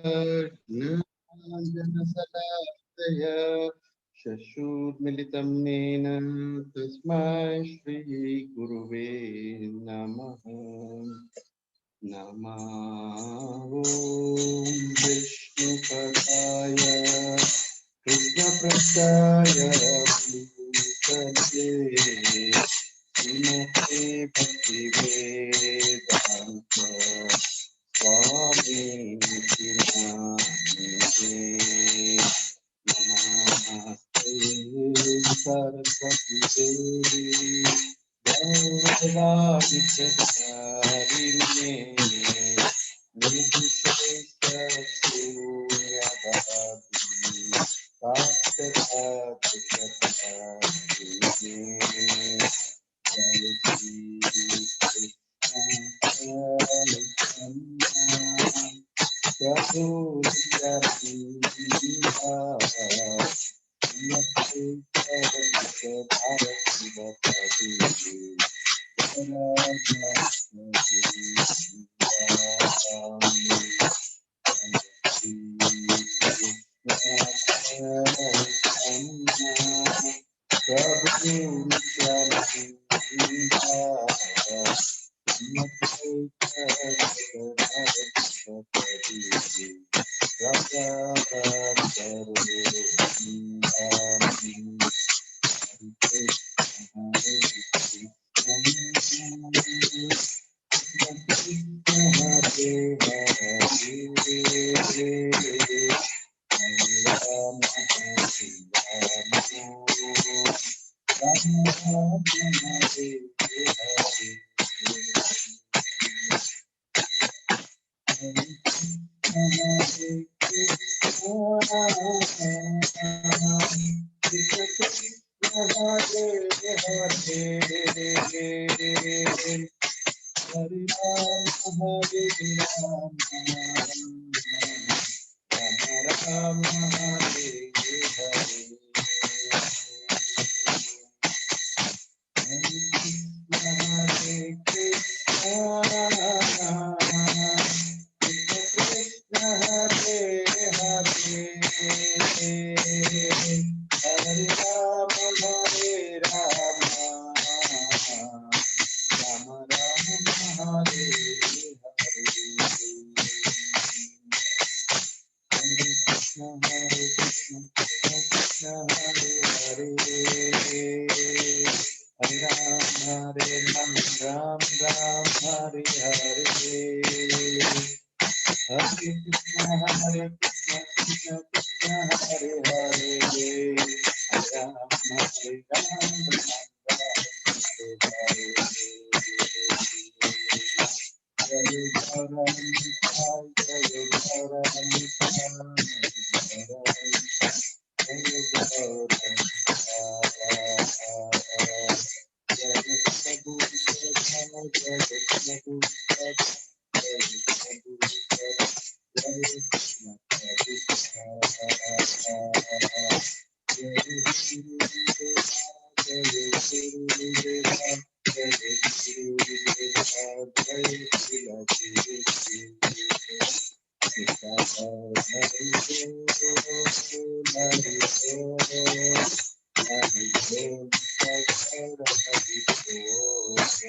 ज्ञानाञ्जनशलाकय चक्षुर्मिलितं येन तस्मै श्रीगुरुवे नमः। नमो विष्णुपदाय कृष्णपृष्ठाय भूतले श्रीमते भक्तिवेदान्त स्वामी नमस्ते सरस्वती देवी गौरवादित्यारिणे निर्विशेषशून्यवादी साक्षात्कारचित्तवादिने जय श्री कृष्ण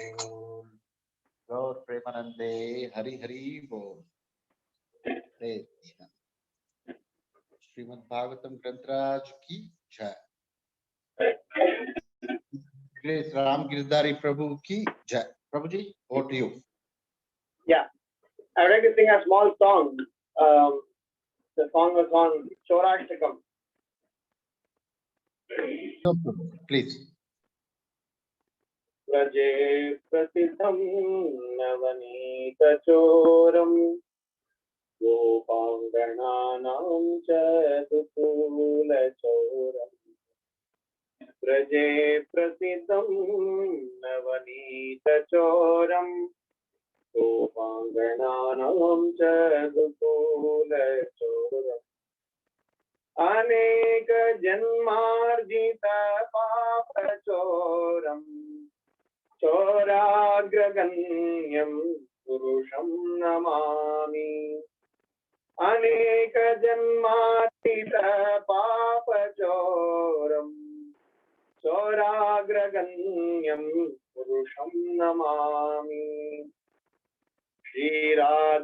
प्रभु गौर प्रेमानंदे हरि हरि बोल। श्रीमद् भागवतम ग्रंथराज की जय। ग्रेस राम गिरधारी प्रभु की जय। प्रभु जी, over to you. Yeah, I would like to sing a small song. The song was on Chorashtakam. No, please. Raje prasidham navaneetachoram gopangananam chadukulechoram. Raje prasidham navaneetachoram gopangananam chadukulechoram. अनेक जन्मार्जित पापचोरम् चोराग्रगण्यं पुरुषं नमामि। अनेक जन्मातीत पापचोरम् चोराग्रगण्यं पुरुषं नमामि। क्षीरादिकाया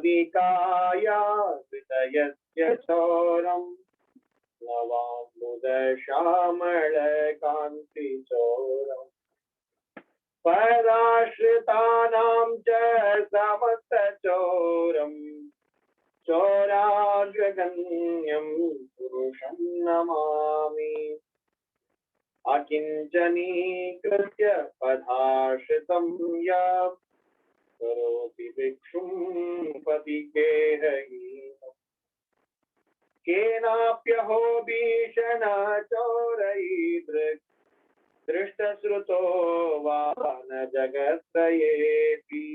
हृदयस्य चोरम् नवाम्बुदश्यामलकान्तिचोरम् पदाश्रितानां च समस्तचोरम् चोराग्रगण्यं पुरुषं नमामि। अकिञ्चनीकृत्य पदाश्रितं या करोति भिक्षुं पतिगेहहीनम् केनाप्यहो भीषणचोरैर्दृक् दृष्टश्रुतो वा न जगत्त्रयेऽपि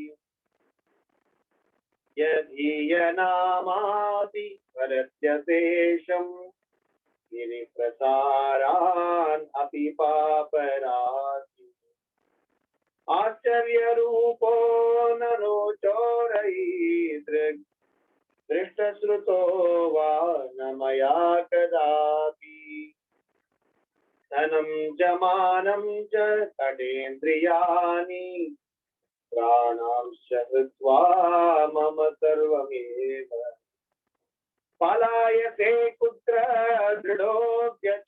यदीयनामाति परस्य शेषम् गिरिप्रसारान् अपि पापराशि आश्चर्यरूपो नरो चोरैर्दृक् दृष्टश्रुतो वा न मया कदापि धनं च मानं च षडेन्द्रियाणि प्राणांश्च हृत्वा मम सर्वमेव पलायते कुत्र दृढोऽप्यचोराम्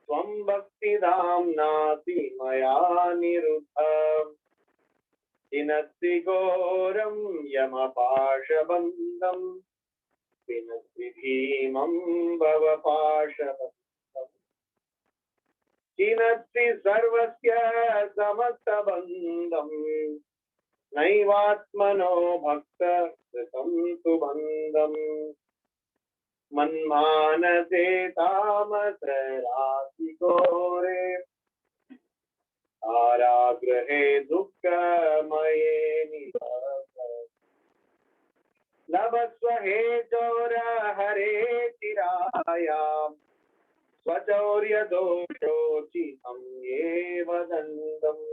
त्वं भक्तिधाम्नासि मया निरुद्धम् चिनत्ति घोरं यमपाशबन्धम् विनत्ति भीमं भवपाशबन्धम् चिनत्ति सर्वस्य समस्तबन्धम् नैवात्मनो भक्त कृतं तु बन्धम् मन्मानसे तामसराशि घोरे कारागृहे दुःखमये निवास लभस्व हे चोर हरे चिरायाम् स्वचौर्यदोषोचितं एव दण्डम्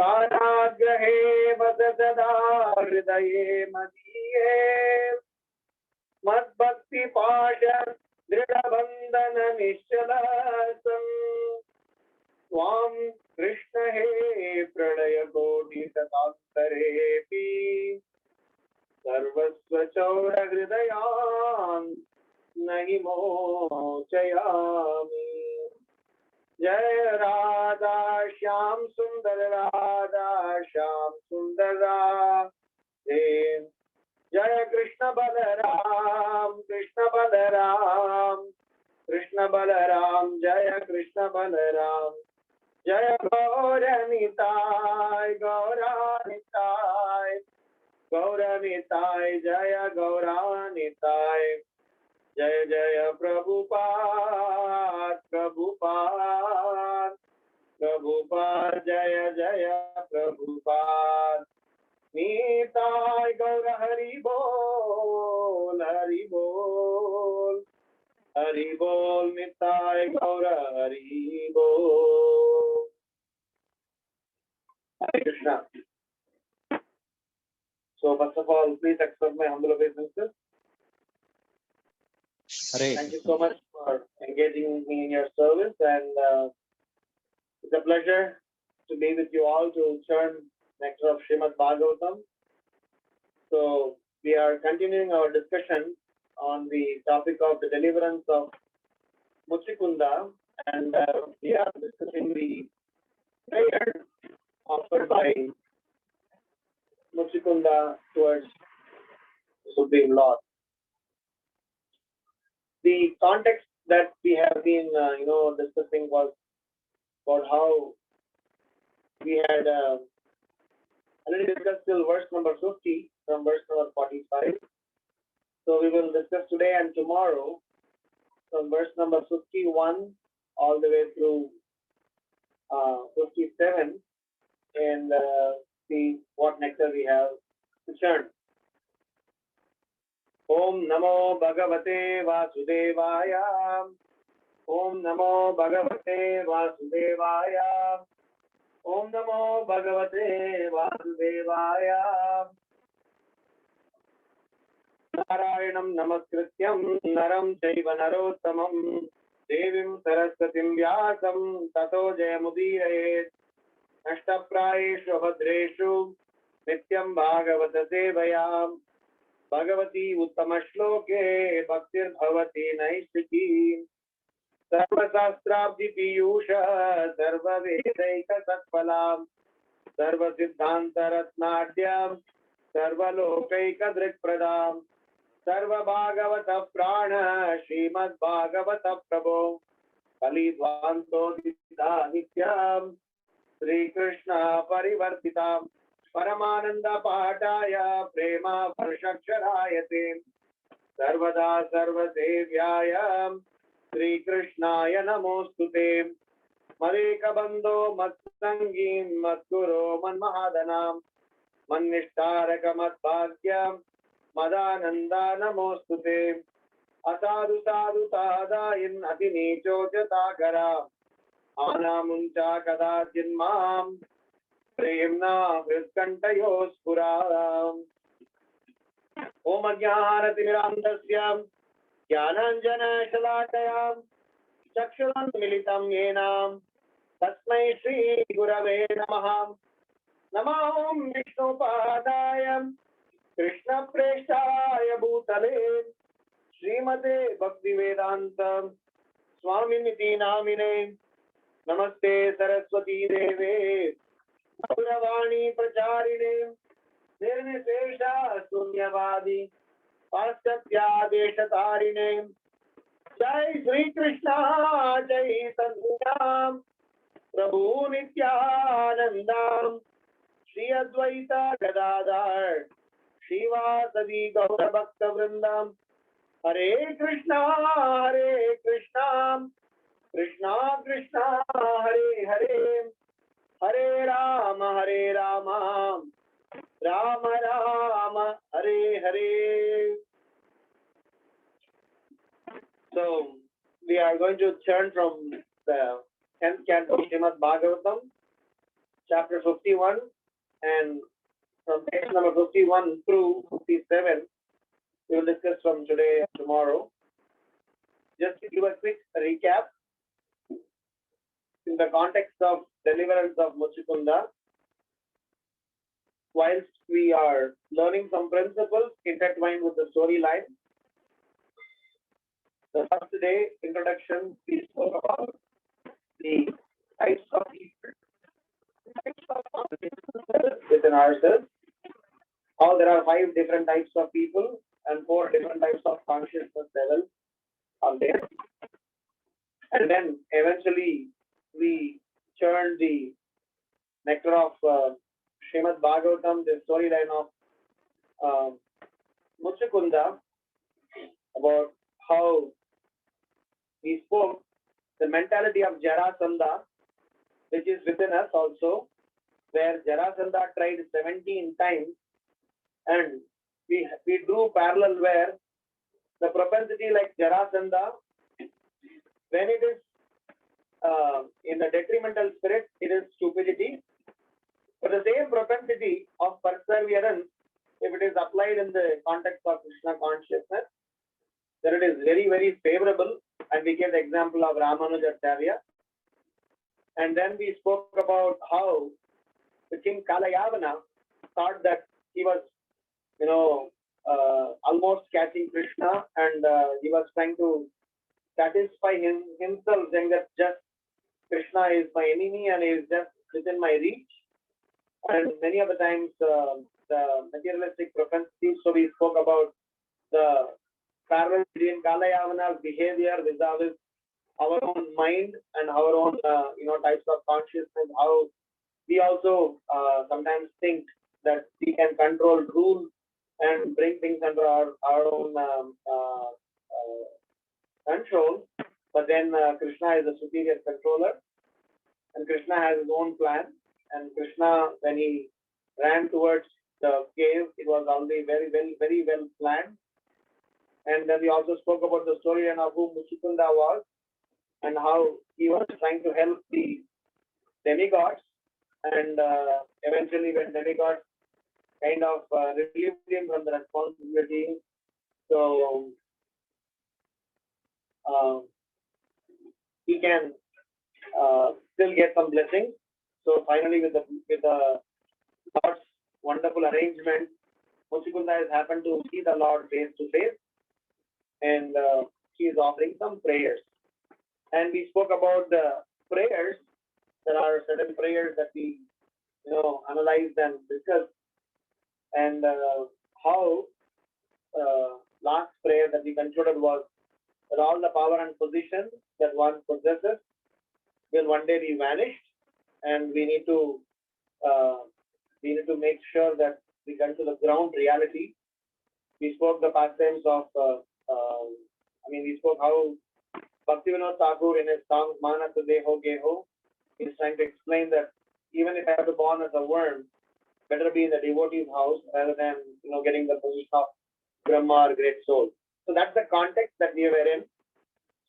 कारागृहे वस सदा हृदये मदीये मद्भक्तिपाश दृढबन्धन निश्चलसम् त्वां कृष्ण हे प्रणयकोटिशतान्तरेऽपि सर्वस्वचौरहृदयान् नहि मोचयामि। जय राधा श्याम सुंदर राधा श्याम सुंदर राधे जय कृष्ण बलराम कृष्ण बलराम कृष्ण बलराम जय कृष्ण बलराम जय गौरनिताय गौरानिताय गौरनिताय जय गौरानिताय जय जय प्रभुपाद प्रभुपाद प्रभुपाद जय जय प्रभुपाद निताय गौर हरि बोल हरि बोल हरि बोल निताय गौर हरि बोल। Hare Krishna. So first of all, please accept my humble obeisances. Thank you so much for engaging me in your service, and it's a pleasure to be with you all to churn nectar of Srimad Bhagavatam. So we are continuing our discussion on the topic of the deliverance of Muchikunda, and we are discussing the prayer offered by Muchikunda towards the Supreme Lord. The context that we have been, discussing was about how we had already discussed till verse number 50 from verse number 45. So we will discuss today and tomorrow from verse number 51 all the way through 57 and see what nectar we have to churn. Om Namo Bhagavate Vasudevaya. Om Namo Bhagavate Vasudevaya. Om Namo Bhagavate Vasudevaya. नारायणं नमस्कृत्यं नरं चैव नरोत्तमं देवीं सरस्वतीं व्यासं ततो जयमुदीरयेत्। नष्टप्रायेषु भद्रेषु नित्यं भागवत सेवयां भगवती उत्तमश्लोके भक्तिर्भवति नैष्ठिकी। सर्वशास्त्राब्धिपीयूष सर्ववेदैकसत्फलां सर्वसिद्धान्तरत्नाढ्यां सर्वलोकैकदृक्प्रदां सर्वभागवत प्राण श्रीमद्भागवत प्रभो कलिध्वान्तोदितानित्यां श्रीकृष्ण परिवर्तितां परमानंद पाठाय प्रेमा वर्षक्षराय ते सर्वदा सर्वसेव्याय श्रीकृष्णाय नमोस्तुते। मदेकबन्धो मत्सङ्गी मद्गुरो मन्महादनां मन्निष्ठारकमद्भाग्यं मदानन्दा नमोस्तुते। असाधु साधु सादायन् अतिनीचो च सागरा आनामुञ्चा कदाचिन्मां प्रेम्णा हृत्कण्ठयो स्फुराम्। ॐ अज्ञानतिमिरान्धस्य ज्ञानाञ्जनशलाकयां चक्षुरुन्मिलितं येन तस्मै श्रीगुरवे नमः। नमो विष्णुपादाय कृष्णप्रेष्ठाय भूतले श्रीमते भक्तिवेदान्त स्वामिनिति नामिने नमस्ते सरस्वती देवे गौरवाणी प्रचारिणे निर्विशेषा शून्यवादी पाश्चात्यादेशतारिणे जय श्री कृष्ण चैतन्य प्रभु नित्यानंदा श्री अद्वैत गदाधर श्रीवासदि गौर भक्त वृंदम हरे Krishna Krishna Krishna Hare Hare Hare Ram Ram Ram Hare Hare. So we are going to turn from the 10th canto of Srimad Bhagavatam, chapter 51, and from text number 51 through 57, we will discuss from today and tomorrow. Just to give a quick recap, in the context of deliverance of Muchukunda, whilst we are learning some principles intertwined with the storyline, the first day introduction we spoke about the types of people within ourselves. How there are 5 different types of people and 4 different types of consciousness levels are there. And then eventually we churned the nectar of Srimad Bhagavatam, the storyline of Muchukunda, about how we spoke the mentality of Jarasandha, which is within us also, where Jarasandha tried 17 times, and we drew parallel where the propensity like Jarasandha, when it is in the detrimental spirit, it is stupidity. But the same propensity of perseverance, if it is applied in the context of Krishna consciousness, then it is very, very favorable. And we gave the example of Ramanujacharya. And then we spoke about how the king Kalayavana thought that he was, almost catching Krishna, and he was trying to satisfy himself, saying that just Krishna is my enemy and he is just within my reach. And many of the times the materialistic propensities. So we spoke about the parallel between Kalayavana's behavior vis-a-vis our own mind and our own types of consciousness. How we also sometimes think that we can control, rule, and bring things under our own control. But then Krishna is a superior controller, and Krishna has his own plan. And Krishna, when he ran towards the cave, it was already very well planned. And then we also spoke about the story and of who Muchukunda was, and how he was trying to help the demigods. And eventually, when demigods kind of relieved him from the responsibility, So he can still get some blessings. So finally, with the Lord's wonderful arrangement, Muchikunda has happened to see the Lord face to face, and he is offering some prayers. And we spoke about the prayers. There are certain prayers that we, analyzed and discussed, and how last prayer that we concluded was that all the power and position that one possesses will one day be vanished, and we need to make sure that we come to the ground reality. We spoke the pastimes of, we spoke how Bhaktivinoda Thakur in his song Manasa Deho Geho is trying to explain that even if I have to born as a worm, better be in the devotee's house rather than getting the position of Brahma or great soul. So that's the context that we were in.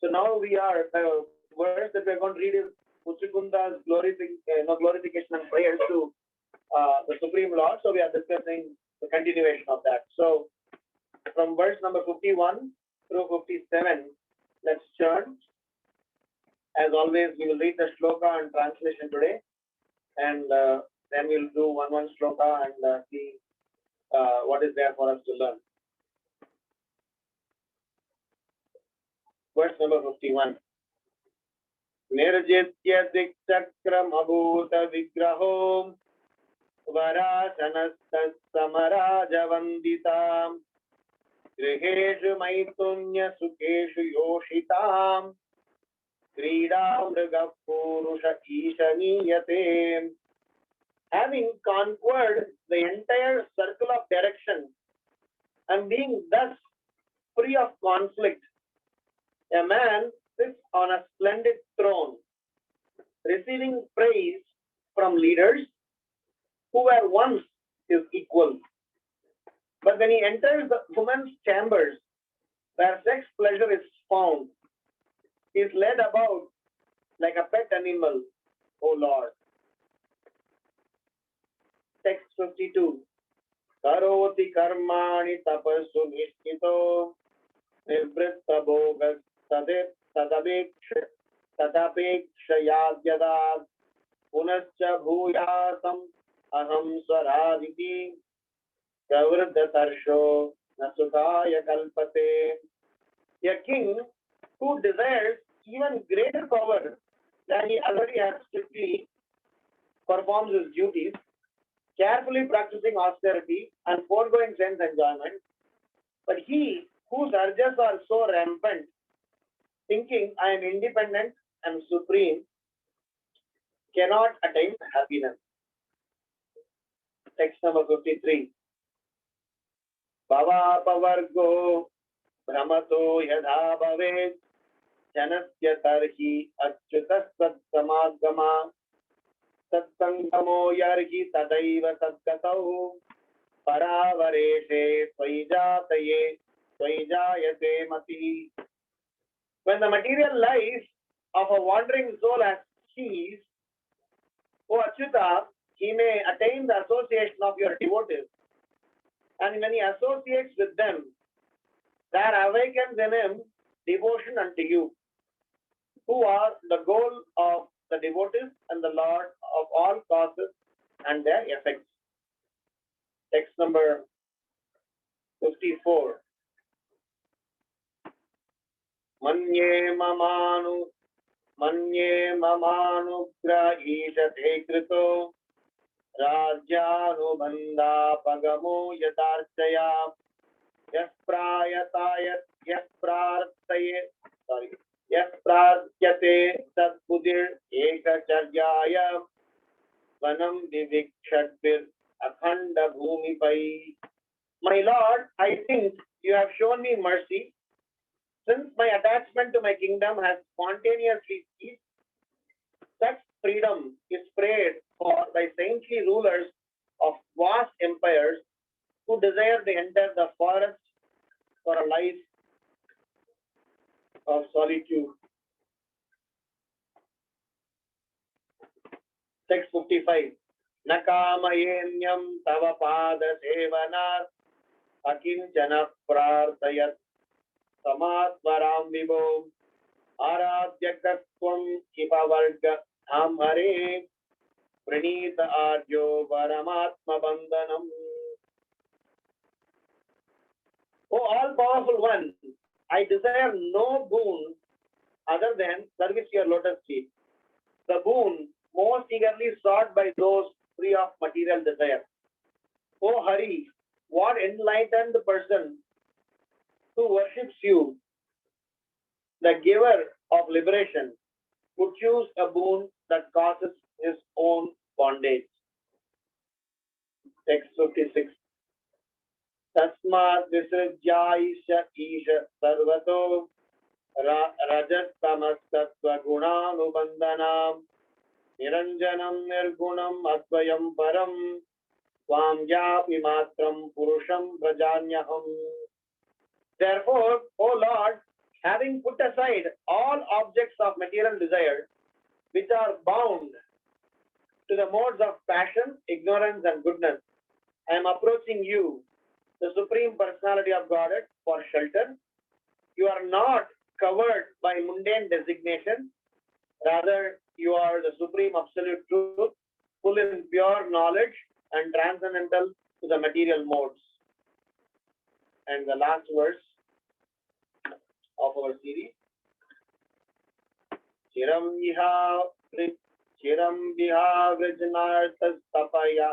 So now we are the verse that we're going to read is Muchikunda's glorification and prayers to the Supreme Lord. So we are discussing the continuation of that. So from verse number 51 through 57, let's turn. As always, we will read the shloka and translation today, and then we'll do one shloka and see what is there for us to learn. Verse number 51. Nirjitya dikchakram abhuta vigraho varasanastas samarajavandita griheshu maitunya sukeshu yoshitam krida mriga purusha ishaniyate. Having conquered the entire circle of direction and being thus free of conflict, a man sits on a splendid throne, receiving praise from leaders who were once his equals. But when he enters the woman's chambers, where sex pleasure is found, he is led about like a pet animal, O Lord. Text 52. Karoti karmani tapasu nishkito nivritta bhogas tadapekshayadyadat punascha bhuyasam aham swaraditi pravriddhatarsho nasukaya kalpate. A king who desires even greater power than he already has strictly performs his duties, carefully practicing austerity and foregoing sense enjoyment. But he whose urges are so rampant, thinking I am independent and supreme, cannot attain happiness. Text number 53. Bhavapavargo brahmato yadha bhavet janasya tarhi achyutas satsamagama satsangamo yarhi tadaiva sadgatau paravareshe svaijataye svaijayate mati. When the material life of a wandering soul has ceased, O Achyuta, he may attain the association of your devotees. And when he associates with them, there awakens in him devotion unto you, who are the goal of the devotees and the Lord of all causes and their effects. Text number 54. Manye mamanu grahishate krito rajyanubandha pagamo yatarchaya yapratyate sadbudir ekacharyaya vanam divikshadbir akhanda bhumipai. My Lord, I think you have shown me mercy. Since my attachment to my kingdom has spontaneously ceased, such freedom is prayed for by saintly rulers of vast empires who desire to enter the forest for a life of solitude. Text 55. Nakamayenyam tava pada sevanat akinchana prarthayat samatvaram vibho आराध्यकत्वं किपवर्गधाम Hare Praneeth आर्यो परमात्मबन्धनम्. O all powerful one, I desire no boon other than service your lotus feet, the boon most eagerly sought by those free of material desire. O Hari, what enlightened person who worships you, the giver of liberation, would choose a boon that causes his own bondage. Text 56. Tasmat visrajyaisha isha sarvato rajatamasatva gunanubandhanam niranjanam nirgunam advayam param swam yapi matram purusham prajanyaham. Therefore, O Lord, having put aside all objects of material desire, which are bound to the modes of passion, ignorance, and goodness, I am approaching you, the Supreme Personality of Godhead, for shelter. You are not covered by mundane designation. Rather, you are the Supreme Absolute Truth, full in pure knowledge and transcendental to the material modes. And the last verse of our series. Chiram viha vrijnarthas tapaya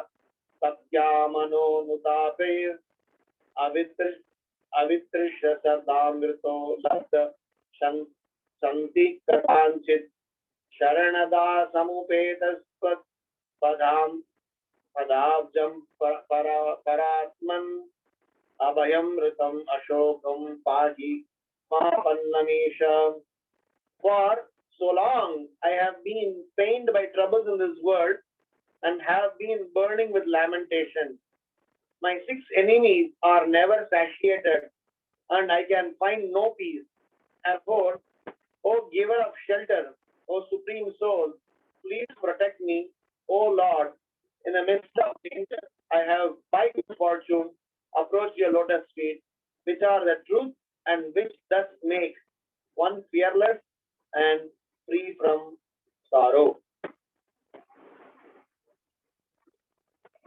tapya mano nutape avitrisha sadamrito labda santi katanchit sharanada samupetasvat padabjam paratman abhayam ritam ashokam pahi Mahapannamisha. For so long I have been pained by troubles in this world and have been burning with lamentation. My 6 enemies are never satiated and I can find no peace. Therefore, O giver of shelter, O Supreme Soul, please protect me, O Lord. In the midst of danger, I have by good fortune approached your lotus feet, which are the truth and which thus make one fearless and free from sorrow.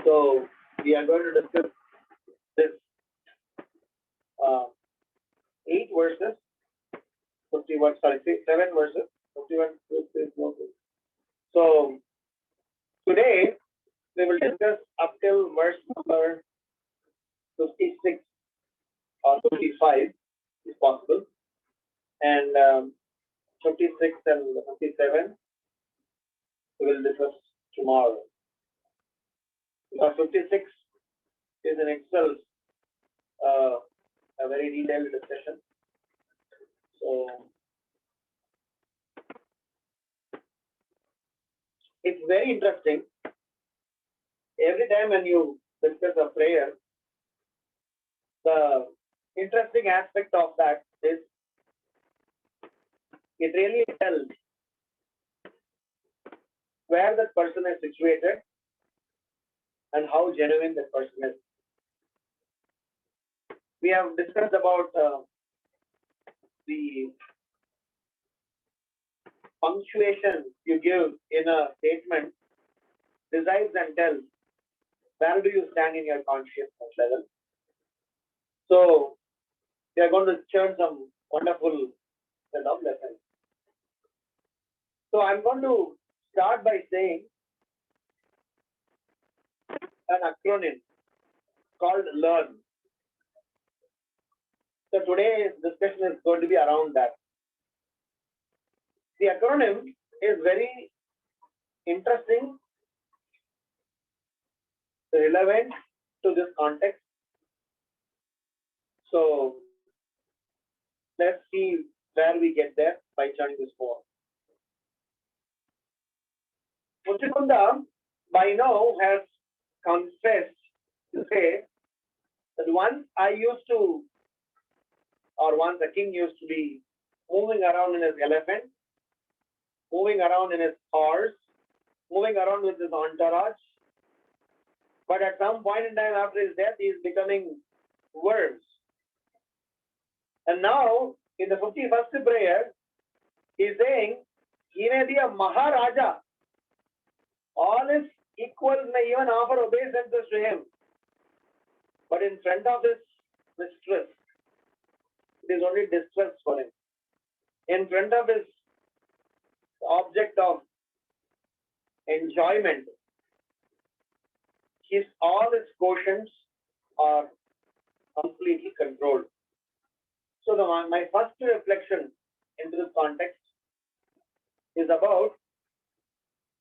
So we are going to discuss this 8 verses, 51, sorry, 7 verses, 51, 52. So today we will discuss up till verse number 56 or 55 if possible, and 56 and 57 we will discuss tomorrow. Because 56 is in itself a very detailed discussion. So it's very interesting. Every time when you discuss a prayer, the interesting aspect of that is it really tells where that person is situated and how genuine that person is. We have discussed about the punctuation you give in a statement decides and tells where do you stand in your consciousness level. So we are going to churn some wonderful set of lessons. So I'm going to start by saying an acronym called LEARN. So today's discussion is going to be around that. The acronym is very interesting, relevant to this context. So let's see where we get there by turning this forward. Muchikunda by now has confessed to say that once a king used to be moving around in his elephant, moving around in his horse, moving around with his entourage. But at some point in time after his death, he is becoming words. And now, in the 51st prayer, he's saying, he may be a Maharaja. All his equals may even offer obeisances to him. But in front of his mistress, it is only distress for him. In front of his object of enjoyment, all his quotients are completely controlled. So my first reflection into this context is about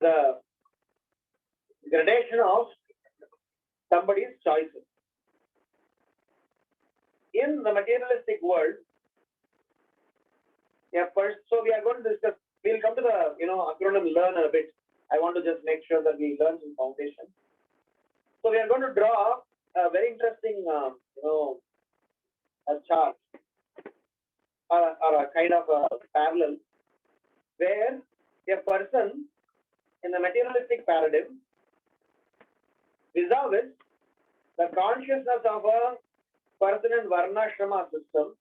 the gradation of somebody's choices. In the materialistic world, so we are going to discuss, we'll come to the acronym learn a bit. I want to just make sure that we learn some foundation. So we are going to draw a very interesting a chart or a kind of a parallel where a person in the materialistic paradigm vis-a-vis the consciousness of a person in Varnashrama system,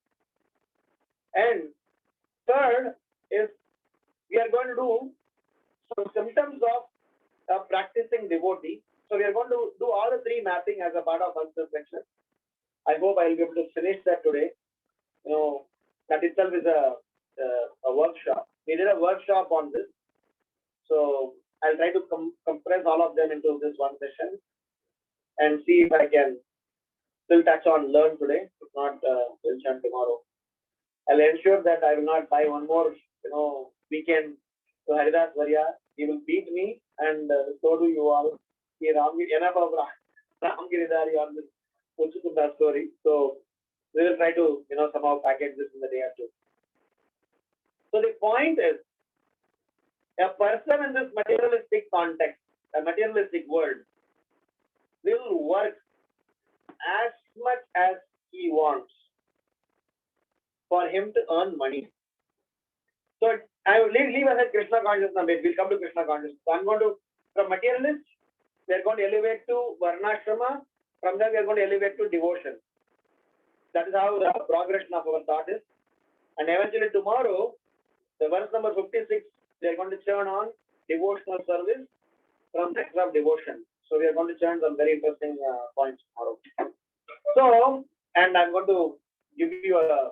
and third is we are going to do some symptoms of a practicing devotee. So we are going to do all the three mapping as a part of first reflection. I hope I will be able to finish that today. That itself is a workshop. We did a workshop on this. So I'll try to compress all of them into this one session and see if I can still touch on learn today. If not, we'll chant tomorrow. I'll ensure that I will not buy one more, weekend to Haridas Varya. He will beat me, and so do you all. Enough of Ram Giridhari on this Muchukunda story. So we will try to, somehow package this in the day or two. So the point is, a person in this materialistic context, a materialistic world, will work as much as he wants for him to earn money. So I will leave aside Krishna consciousness a bit. We'll come to Krishna consciousness. So I'm going to, from materialist, we are going to elevate to Varnashrama. From there, we are going to elevate to devotion. That is how the progression of our thought is. And eventually tomorrow, the verse number 56, we are going to churn on devotional service from sector of devotion. So we are going to churn some very interesting points tomorrow. So, and I'm going to give you a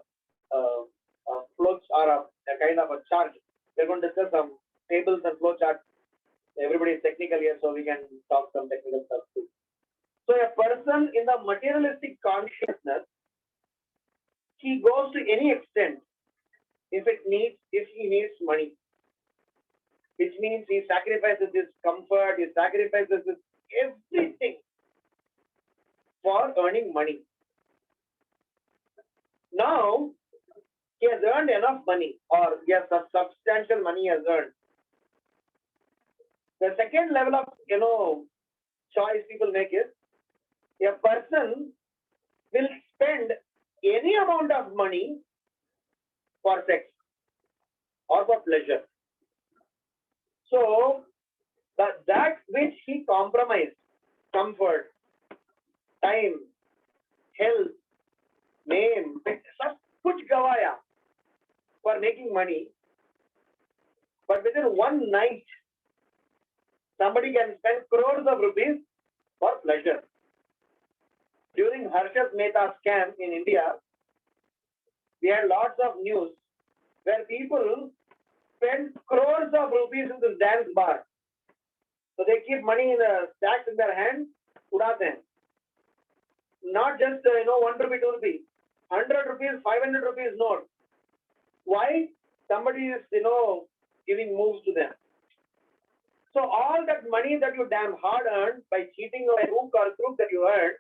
flow or a kind of a chart. We're going to discuss some tables and flow charts. Everybody is technical here, so we can talk some technical stuff too. So a person in the materialistic consciousness, he goes to any extent if he needs money, which means he sacrifices his comfort, he sacrifices his everything for earning money. Now, he has earned enough money, or yes, substantial money he has earned. The second level of choice people make is a person will spend any amount of money for sex or for pleasure. So that which he compromised, comfort, time, health, name, सब कुछ गवाया for making money, but within one night, somebody can spend crores of rupees for pleasure. During Harshad Mehta scam in India, we had lots of news where people spend crores of rupees in this dance bar. So they keep money in the stacks in their hand, udate hain. Not just 1 rupee, 2 rupee, 100 rupees, 500 rupees note. Why? Somebody is giving moves to them. So all that money that you damn hard earned by cheating or hook or crook that you earned,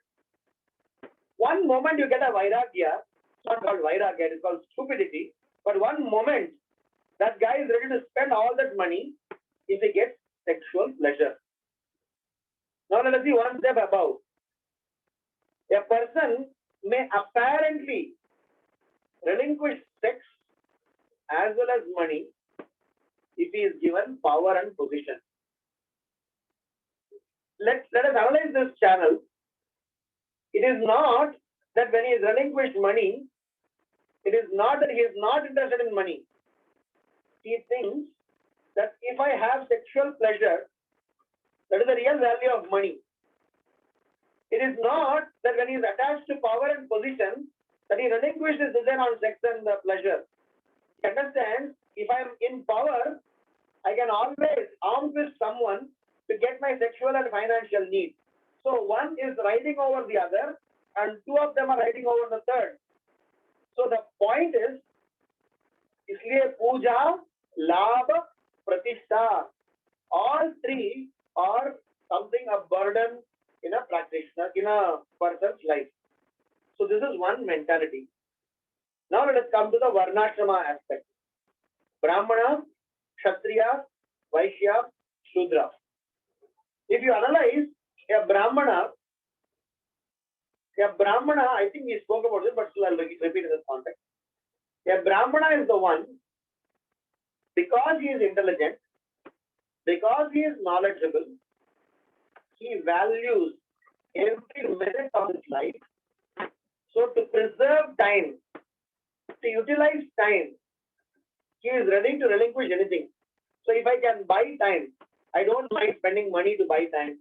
one moment you get a vairagya. It's not called vairagya, it's called stupidity. But one moment that guy is ready to spend all that money if he gets sexual pleasure. Now let us see one step above. A person may apparently relinquish sex as well as money if he is given power and position. Let us analyze this channel. It is not that when he is relinquished money, it is not that he is not interested in money. He thinks that if I have sexual pleasure, that is the real value of money. It is not that when he is attached to power and position, that he relinquishes desire on sex and pleasure. He understands, if I am in power, I can always arm twist someone to get my sexual and financial needs. So one is riding over the other, and two of them are riding over the third. So the point is, इसलिए पूजा, लाभ, प्रतिष्ठा, all three are something a burden in a practitioner, in a person's life. So this is one mentality. Now let us come to the Varnashrama aspect. Brahmana, Kshatriya, Vaishya, Shudra. If you analyze a Brahmana, I think we spoke about this, but still I'll repeat in this context. A Brahmana is the one, because he is intelligent, because he is knowledgeable, he values every minute of his life. So to preserve time, to utilize time, he is ready to relinquish anything. So if I can buy time, I don't mind spending money to buy time.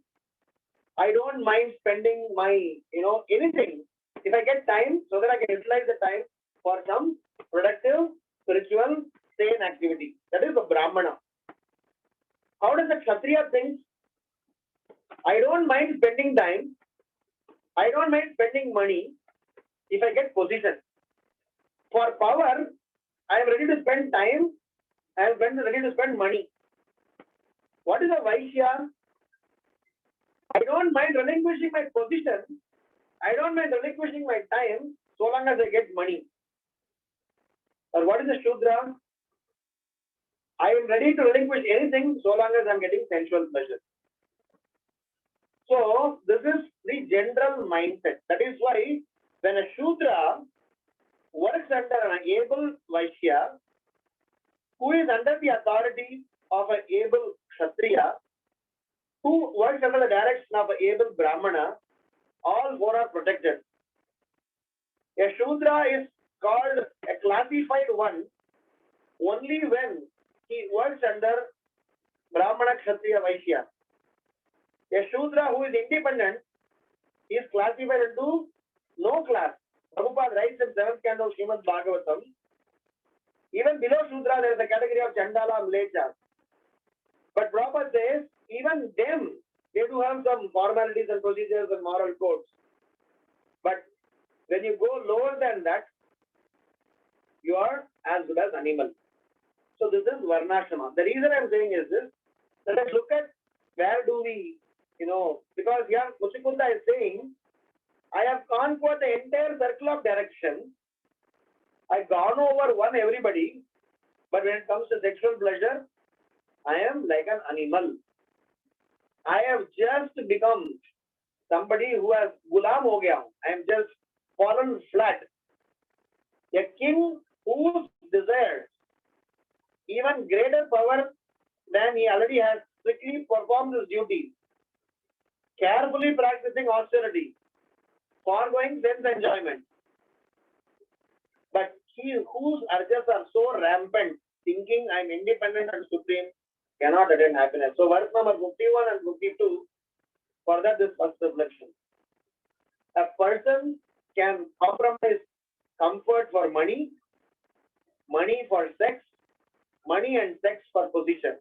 I don't mind spending my, anything. If I get time, so that I can utilize the time for some productive, spiritual, sane activity. That is the Brahmana. How does the Kshatriya think? I don't mind spending time. I don't mind spending money if I get position. For power, I am ready to spend time. I am ready to spend money. What is a Vaishya? I don't mind relinquishing my position. I don't mind relinquishing my time so long as I get money. Or what is a Shudra? I am ready to relinquish anything so long as I am getting sensual pleasure. So this is the general mindset. That is why when a Shudra works under an able Vaishya, who is under the authority of an able Kshatriya, who works under the direction of an able Brahmana, all four are protected. A Shudra is called a classified one only when he works under Brahmana, Kshatriya, Vaishya. A Shudra who is independent is classified into no class. Prabhupada writes in 7th canto of Srimad Bhagavatam, even below Shudra there is a category of Chandala, Mlecha. But Prabhupada says, even them, they do have some formalities and procedures and moral codes. But when you go lower than that, you are as good as animal. So this is Varnashrama. The reason I am saying is this, that let's look at where do we, because here Muchikunda is saying, I have gone for the entire circle of direction. I've gone over everybody, but when it comes to sexual pleasure, I am like an animal. I have just become somebody who has gulam ho gaya. I am just fallen flat. A king whose desires even greater power than he already has, strictly performs his duty, carefully practicing austerity, foregoing sense enjoyment. But he whose urges are so rampant, thinking I am independent and supreme, cannot attain happiness. So verse number 51 and 52, further this first reflection. A person can compromise comfort for money, money for sex, money and sex for position.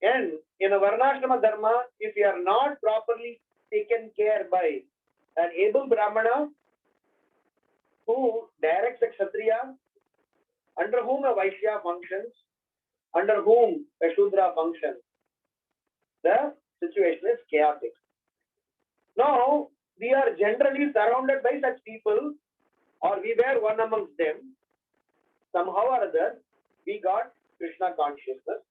And in a Varnashrama Dharma, if you are not properly taken care by an able Brahmana who directs a Kshatriya, under whom a Vaishya functions, under whom a Shudra functions, the situation is chaotic. Now, we are generally surrounded by such people, or we were one amongst them. Somehow or other, we got Krishna consciousness.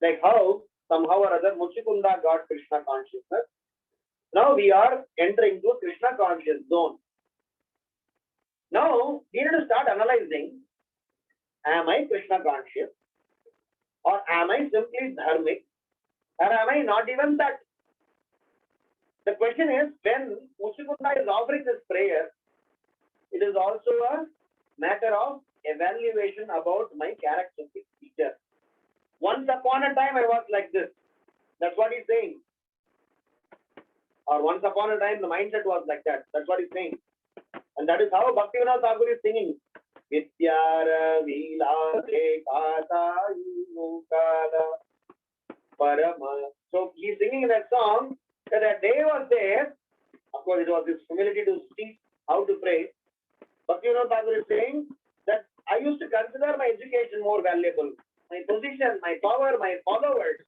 Like how somehow or other Muchikunda got Krishna consciousness. Now we are entering to Krishna conscious zone. Now, we need to start analyzing, am I Krishna conscious? Or am I simply dharmic? Or am I not even that? The question is, when Muchikunda is offering this prayer, it is also a matter of evaluation about my characteristic feature. Once upon a time I was like this. That's what he's saying. Or once upon a time the mindset was like that. That's what he's saying. And that is how Bhaktivinoda Thakur is singing. Vidyara Vilate Kata Yukala Parama. So he's singing in that song that a day was there. Of course, it was his humility to see how to pray. Bhaktivinoda Thakur is saying that I used to consider my education more valuable, my position, my power, my followers.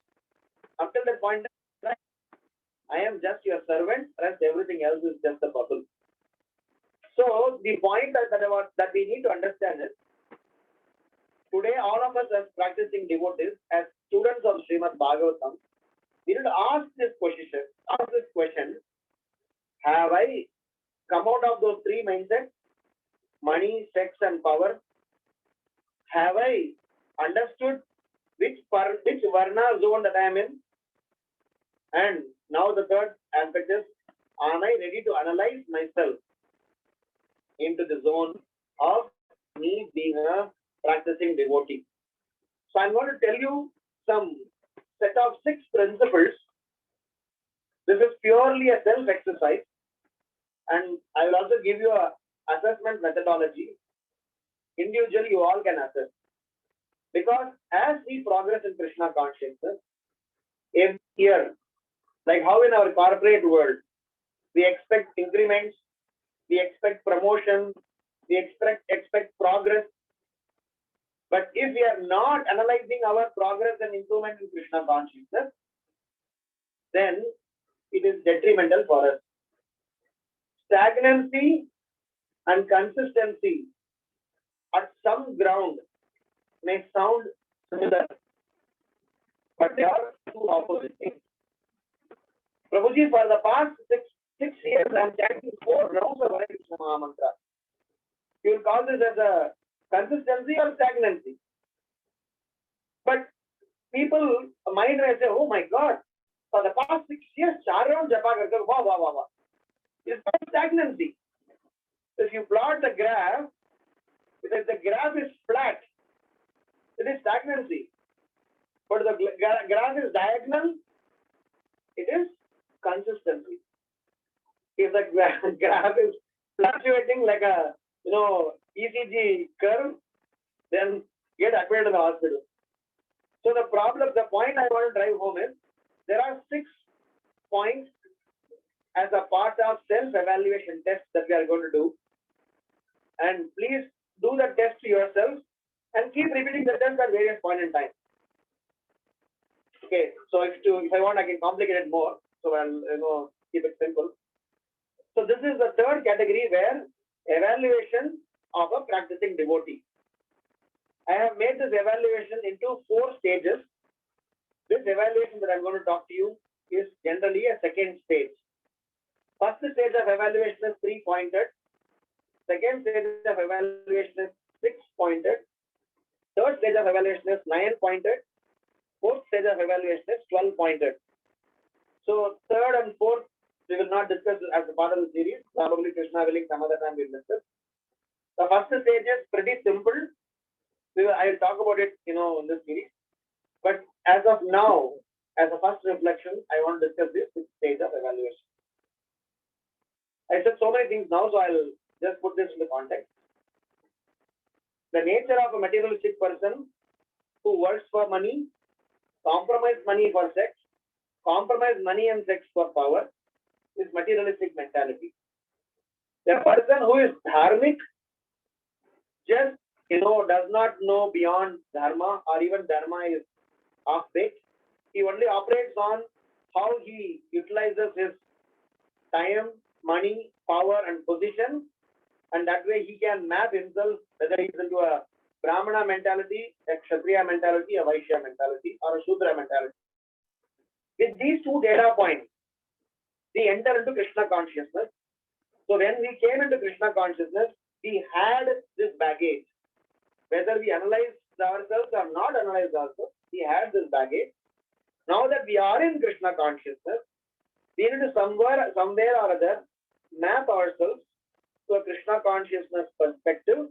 Up till that point, I am just your servant. Rest everything else is just a bubble. So the point that we need to understand is, today all of us as practicing devotees, as students of Srimad Bhagavatam, we need to ask this question, have I come out of those three mindsets, money, sex and power? Have I understood which Varna zone that I am in? And now the third aspect is, am I ready to analyze myself into the zone of me being a practicing devotee? So I'm going to tell you some set of 6 principles. This is purely a self-exercise, and I will also give you a assessment methodology. Individually, you all can assess. Because as we progress in Krishna consciousness, every year, like how in our corporate world, we expect increments, we expect promotion, we expect progress. But if we are not analyzing our progress and improvement in Krishna consciousness, then it is detrimental for us. Stagnancy and consistency at some ground may sound similar, but they are two opposite things. Prabhuji, for the past six years, I am chanting 4 rounds of Hare Krishna Maha Mantra. You will call this as a consistency or stagnancy. But people, mind may say, oh my God, for the past 6 years, 4 rounds japa karte, wow, wow, wow, wow. It's not stagnancy. If you plot the graph, if the graph is flat, it is stagnancy. But the graph is diagonal, it is consistency. If the graph is fluctuating like a ECG curve, then get admitted to the hospital. So the point I want to drive home is, there are 6 points as a part of self-evaluation test that we are going to do. And please do the test yourself and keep repeating the test at various points in time. Okay, so if I want, I can complicate it more. So I'll keep it simple. So this is the third category, where evaluation of a practicing devotee. I have made this evaluation into 4 stages. This evaluation that I'm going to talk to you is generally a second stage. First stage of evaluation is 3-pointed. Second stage of evaluation is 6-pointed. Third stage of evaluation is 9-pointed. Fourth stage of evaluation is 12-pointed. So third and fourth, we will not discuss as a part of the series. Probably Krishna willing, some other time we'll discuss. The first stage is pretty simple. I will talk about it, in this series. But as of now, as a first reflection, I want to discuss this 6th stage of evaluation. I said so many things now, so I'll just put this in the context. The nature of a materialistic person who works for money, compromise money for sex, compromise money and sex for power, is materialistic mentality. The person who is dharmic just does not know beyond dharma, or even dharma is half-baked. He only operates on how he utilizes his time, money, power and position, and that way he can map himself whether he's into a Brahmana mentality, a Kshatriya mentality, a Vaishya mentality, or a Shudra mentality. With these 2 data points, we enter into Krishna consciousness. So when we came into Krishna consciousness, we had this baggage. Whether we analyzed ourselves or not analyzed ourselves, we had this baggage. Now that we are in Krishna consciousness, we need to somewhere or other map ourselves to a Krishna consciousness perspective.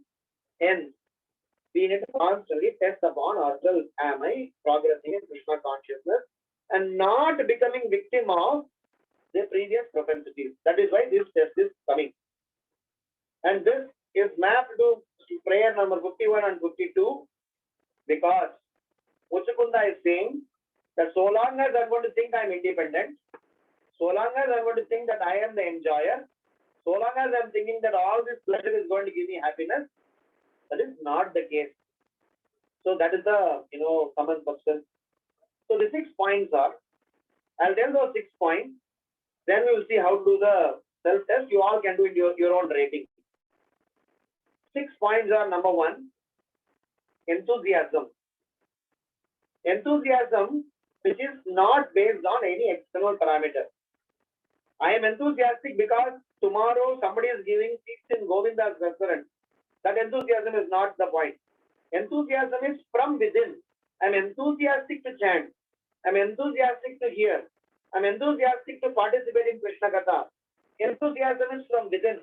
Hence, we need to constantly test upon ourselves. Am I progressing in Krishna consciousness and not becoming victim of the previous propensities? That is why this test is coming. And this is mapped to prayer number 51 and 52 because Muchukunda is saying that so long as I'm going to think I'm independent, so long as I'm going to think that I am the enjoyer, so long as I'm thinking that all this pleasure is going to give me happiness, that is not the case. So that is the common substance. So the 6 points are, I'll tell those 6 points, then we will see how to do the self-test. You all can do it your own rating. 6 points are: number 1, enthusiasm. Enthusiasm which is not based on any external parameter. I am enthusiastic because tomorrow somebody is giving seats in Govinda's restaurant. That enthusiasm is not the point. Enthusiasm is from within. I'm enthusiastic to chant. I'm enthusiastic to hear. I'm enthusiastic to participate in Krishna Katha. Enthusiasm is from within.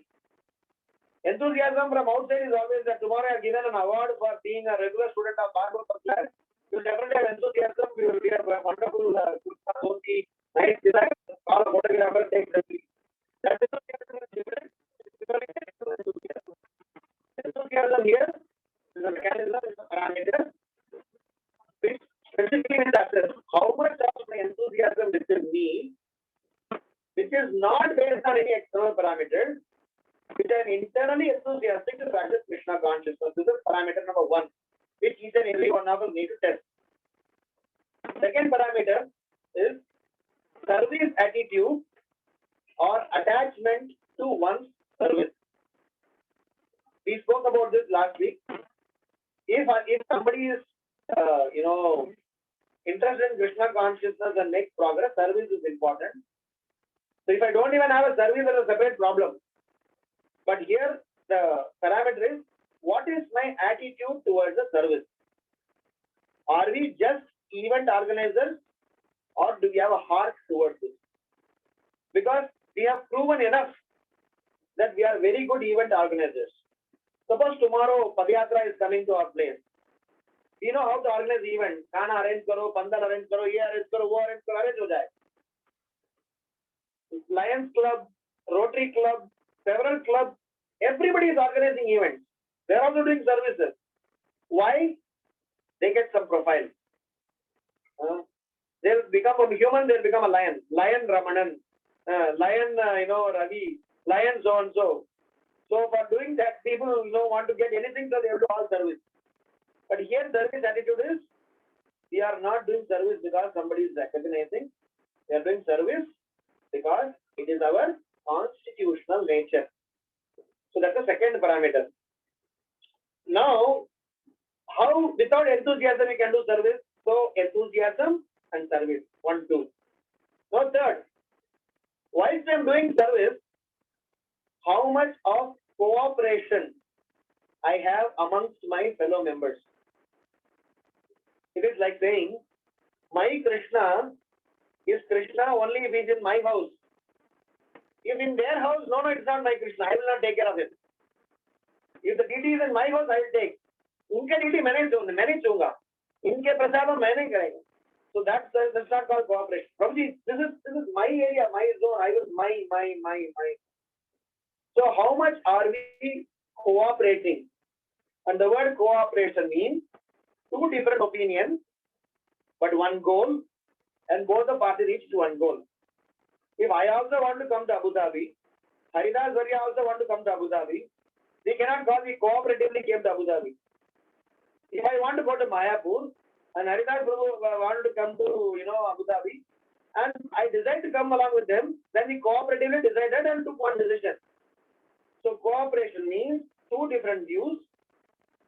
Enthusiasm from outside is always that tomorrow I have given an award for being a regular student of Bhagavatam class. You will definitely have enthusiasm. You will be a wonderful nice design. Call a photographer, take the picture. That enthusiasm is different. Enthusiasm here is a mechanism, is a parameter which specifically assesses how much of my enthusiasm within me, which is not based on any external parameters, which I am internally enthusiastic to practice Krishna consciousness. This is parameter number 1, which each and every one of us need to test. Second parameter is service attitude or attachment to one's service. We spoke about this last week. If somebody is interested in Krishna consciousness and makes progress, service is important. So if I don't even have a service, there is a separate problem. But here the parameter is, what is my attitude towards the service? Are we just event organizers or do we have a heart towards it? Because we have proven enough that we are very good event organizers. Suppose tomorrow Padayatra is coming to our place. We know how to organize event. Khana arrange karo, pandal arrange karo, ye arrange karo, wo arrange karo, arrange ho jaye. Lions Club, Rotary Club, several clubs, everybody is organizing events. They are also doing services. Why? They get some profile. They'll become a human, they'll become a lion. Lion Ramanan, lion, Ravi, lion so and so. So for doing that, people want to get anything, so they have to all service. But here service attitude is, we are not doing service because somebody is recognizing. We are doing service because it is our constitutional nature. So that's the second parameter. Now, how without enthusiasm we can do service? So enthusiasm and service, 1, 2. Now third, whilst I am doing service, how much of cooperation I have amongst my fellow members? It is like saying, my Krishna is Krishna only if he is in my house. If in their house, no, it's not my Krishna, I will not take care of it. If the deity is in my house, I will take. Unke deity manage hoga. Inke prasadam maine karega. So that's not called cooperation. Prabhuji, this is my area, my zone. I was my. So how much are we cooperating? And the word cooperation means 2 different opinions, but one goal, and both the parties reach to one goal. If I also want to come to Abu Dhabi, Haridas Varya also want to come to Abu Dhabi, we cannot call we cooperatively came to Abu Dhabi. If I want to go to Mayapur, and Haridas Prabhu wanted to come to Abu Dhabi, and I decide to come along with them, then we cooperatively decided and took one decision. So cooperation means 2 different views,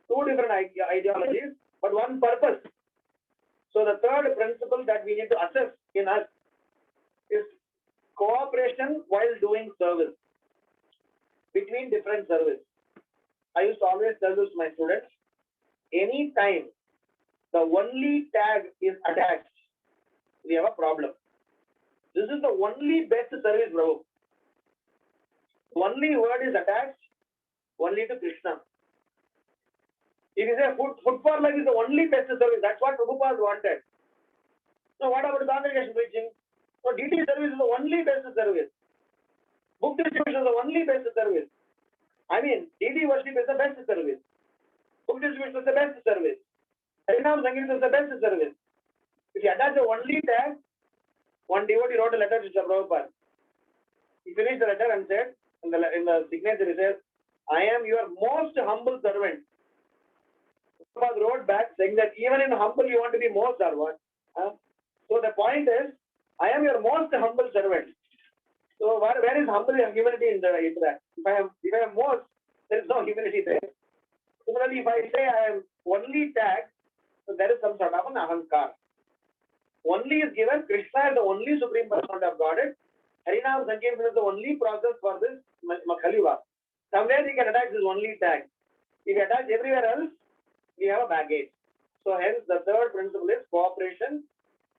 2 different ideologies, but one purpose. So the third principle that we need to assess in us is cooperation while doing service between different service. I used to always tell this to my students, anytime the only tag is attached, we have a problem. This is the only best service, bro. Only word is attached, only to Krishna. If you say food for life is the only best service, that's what Prabhupada wanted. So what about congregation preaching? So DT service is the only best service. Book distribution is the only best service. I mean, DT worship is the best service. Book distribution is the best service. Harinam Sangeet is the best service. If you attach the only tag, one devotee wrote a letter to Prabhupada. He finished the letter and said, in the signature he says, I am your most humble servant. Prabhupada wrote back saying that even in humble you want to be most or what? So the point is, I am your most humble servant. So where is humble humility in that? If I am most, there is no humility there. Similarly, if I say I am only tagged, so there is some sort of an ahankar. Only is given, Krishna is the only supreme personality of Godhead. Harinam Sankirtan is the only process for this Kali-yuga. Somewhere we can attach this only tag. If you attach everywhere else, we have a baggage. So hence the third principle is cooperation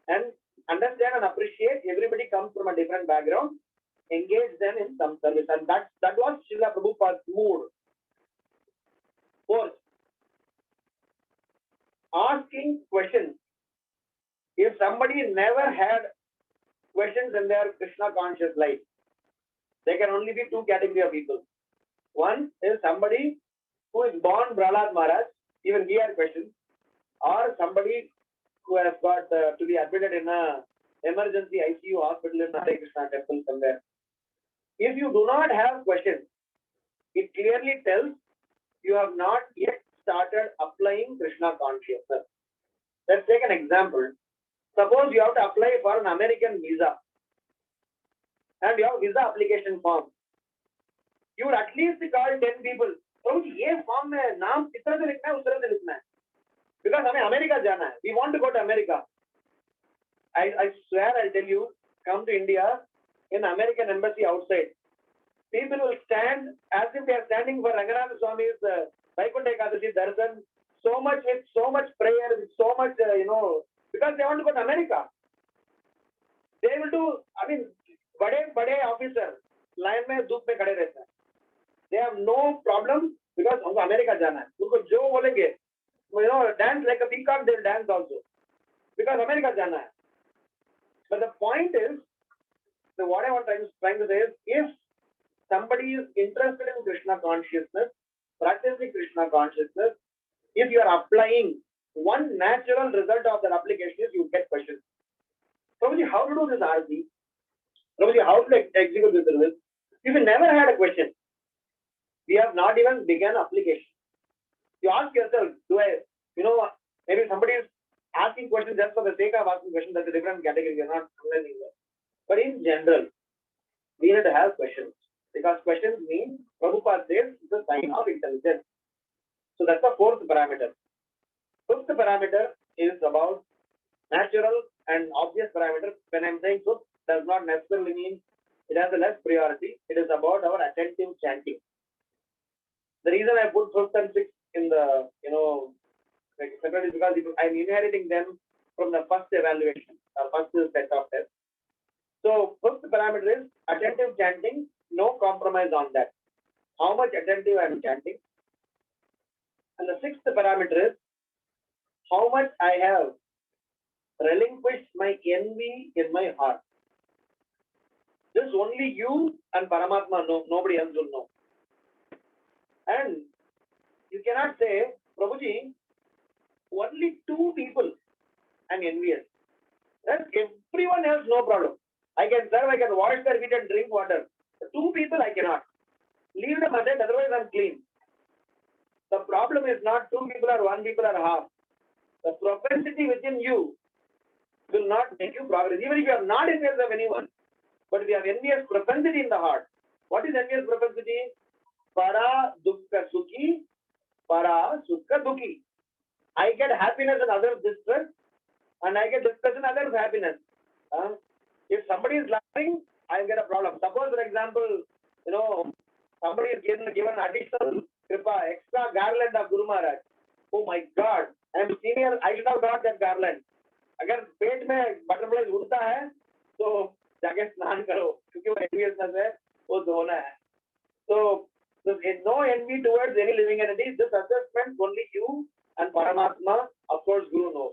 and understand and appreciate. Everybody comes from a different background. Engage them in some service. And that was Srila Prabhupada's mood. Fourth, asking questions. If somebody never had questions in their Krishna conscious life, there can only be two categories of people. One is somebody who is born Prahlad Maharaj, even he had questions, or somebody who has got to be admitted in a emergency ICU hospital in Hare Krishna temple somewhere. If you do not have questions, it clearly tells you have not yet started applying Krishna consciousness. Let's take an example. Suppose you have to apply for an American visa and you have visa application form. You would at least call 10 people. ये form में नाम किस तरह से लिखना है उस तरह से लिखना है. Because हमें अमेरिका जाना है. We want to go to America. I swear I'll tell you, come to India, in American embassy outside, people will stand as if they are standing for Ranganath Swami's Vaikuntha Ekadashi darshan, with so much prayer, with so much, because they want to go to America. They will do, बड़े officer line में धूप में खड़े रहते हैं. They have no problem because उनको America जाना है. उनको जो बोलेंगे, dance like a peacock, they will dance also because America जाना है. But the point is, what I was trying to say is, if somebody is interested in Krishna consciousness, practicing Krishna consciousness, if you are applying, one natural result of that application is you get questions. Prabhuji, how to do this RC? Prabhuji, how to execute this service? If you never had a question, we have not even begun application. You ask yourself, maybe somebody is asking questions just for the sake of asking questions. That's a different category. You're not learning that. But in general, we need to have questions. Because questions mean, Prabhupada says, it's a sign of intelligence. So that's the fourth parameter. Fifth parameter is about natural and obvious parameter. When I'm saying fifth, does not necessarily mean it has a less priority. It is about our attentive chanting. The reason I put fifth and sixth in the, separate is because I'm inheriting them from the first evaluation, or first set of tests. So fifth parameter is attentive chanting, no compromise on that. How much attentive I am chanting. And the sixth parameter is how much I have relinquished my envy in my heart. This only you and Paramatma know, nobody else will know. And you cannot say, Prabhuji, only two people I'm envious. Then everyone else, no problem. I can serve, I can wash their feet and drink water. But two people I cannot. Leave them aside, otherwise I'm clean. The problem is not two people or one people or half. The propensity within you will not make you progress. Even if you are not envious of anyone, but if you have envious propensity in the heart. What is envious propensity? Para dukkha sukhi, para sukha dukhi. I get happiness in others' distress, and I get distress in others' happiness. If somebody is laughing, I get a problem. Suppose, for example, somebody is given additional kripa, extra garland of Guru Maharaj. Oh my God, I am senior, I should have got that garland. अगर पेट में butterfly उड़ता है तो जाके स्नान करो क्योंकि वो enviousness है वो धोना है. So So there's no envy towards any living entity. This assessment only you and Paramatma, of course, Guru knows.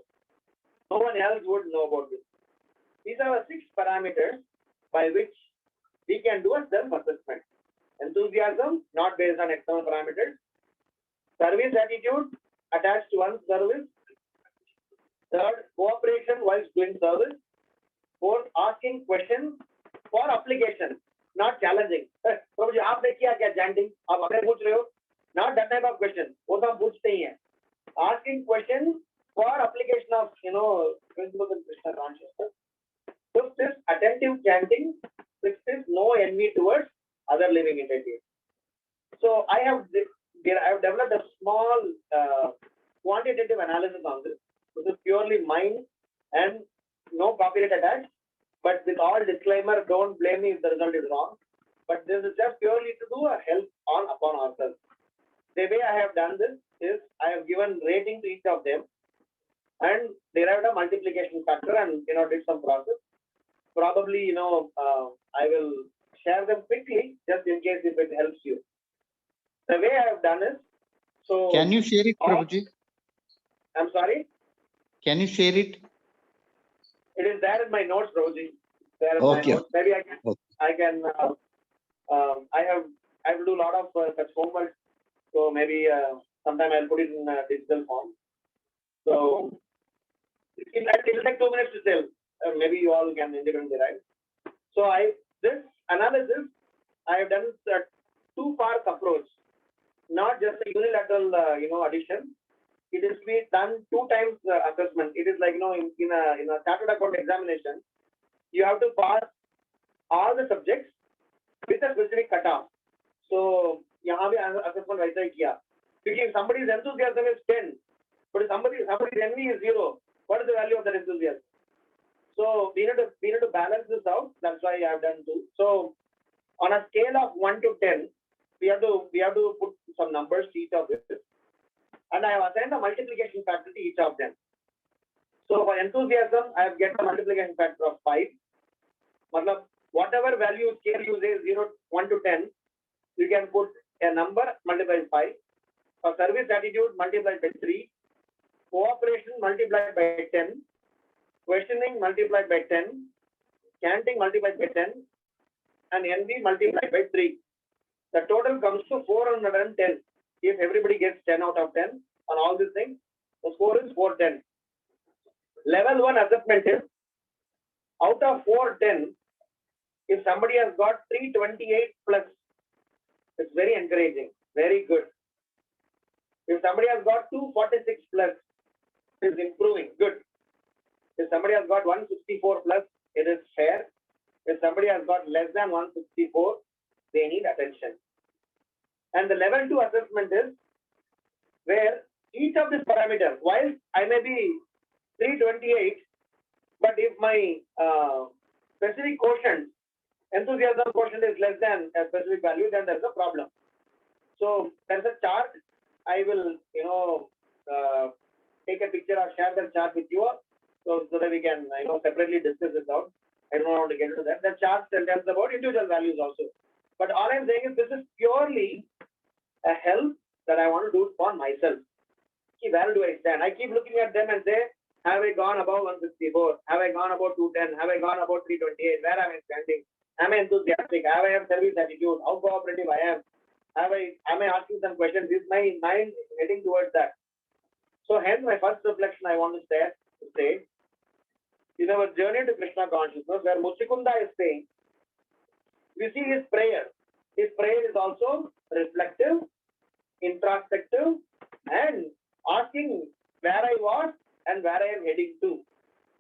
No one else would know about this. These are the 6 parameters by which we can do a self-assessment. Enthusiasm, not based on external parameters. Service attitude, attached to one's service. Third, cooperation whilst doing service. Fourth, asking questions for application, not challenging. प्रभु जी आपने किया क्या chanting? आप अपने पूछ रहे हो? Not that type of question. वो तो हम पूछते ही हैं. Asking questions for application of principles in Krishna consciousness. Fifth is attentive chanting. Sixth is no envy towards other living entities. So I have developed a small quantitative analysis on this. This is purely mine and no copyright attached. But with all disclaimer, don't blame me if the result is wrong. But this is just purely to do a help upon ourselves. The way I have done this is I have given rating to each of them and derived a multiplication factor and did some process. Probably I will share them quickly just in case if it helps you. The way I have done is so. Can you share it, Prabhuji? I'm sorry. Can you share it? It is there in my notes, Prabhuji. There in Okay. my notes. Maybe I can. Okay. I have to do a lot of such homework. So maybe sometime I'll put it in digital form. So it will take 2 minutes to tell. Maybe you all can independently derive. So this analysis I have done a two-part approach, not just a unilateral addition. It is to be done 2 times assessment. It is like in a chartered account examination, you have to pass all the subjects with a specific cutoff. So यहाँ भी assessment वैसा ही किया. Because if somebody's enthusiasm is 10, but if somebody's envy is 0, what is the value of that enthusiasm? So we need to balance this out. That's why I have done 2. So on a scale of 1 to 10, we have to put some numbers to each of this. And I have assigned a multiplication factor to each of them. So for enthusiasm, I have get a multiplication factor of 5. Matlab, whatever value scale you say 1 to 10, you can put a number multiplied by 5. For service attitude, multiplied by 3. Cooperation multiplied by 10. Questioning multiplied by 10. Chanting multiplied by 10. And envy multiplied by 3. The total comes to 410. If everybody gets 10 out of 10 on all these things, the score is 410. Level 1 assessment is, out of 410, if somebody has got 328 plus, it's very encouraging, very good. If somebody has got 246 plus, it's improving, good. If somebody has got 164 plus, it is fair. If somebody has got less than 164, they need attention. And the level 2 assessment is where each of these parameters, while I may be 328, but if my specific quotient, enthusiasm quotient is less than a specific value, then there's a problem. So there's a chart. I will, take a picture or share the chart with you all, so that we can, separately discuss this out. I don't want to get into that. The chart tells about individual values also. But all I'm saying is this is purely a help that I want to do for myself. Where do I stand? I keep looking at them and say, have I gone above 164? Have I gone above 210? Have I gone above 328? Where am I standing? Am I enthusiastic? Have I have service attitude? How cooperative I am? Am I asking some questions? Is my mind heading towards that? So hence my first reflection I want to say, in our journey to Krishna consciousness, where Muchikunda is saying, we see his prayer. His prayer is also reflective, introspective, and asking where I was and where I am heading to.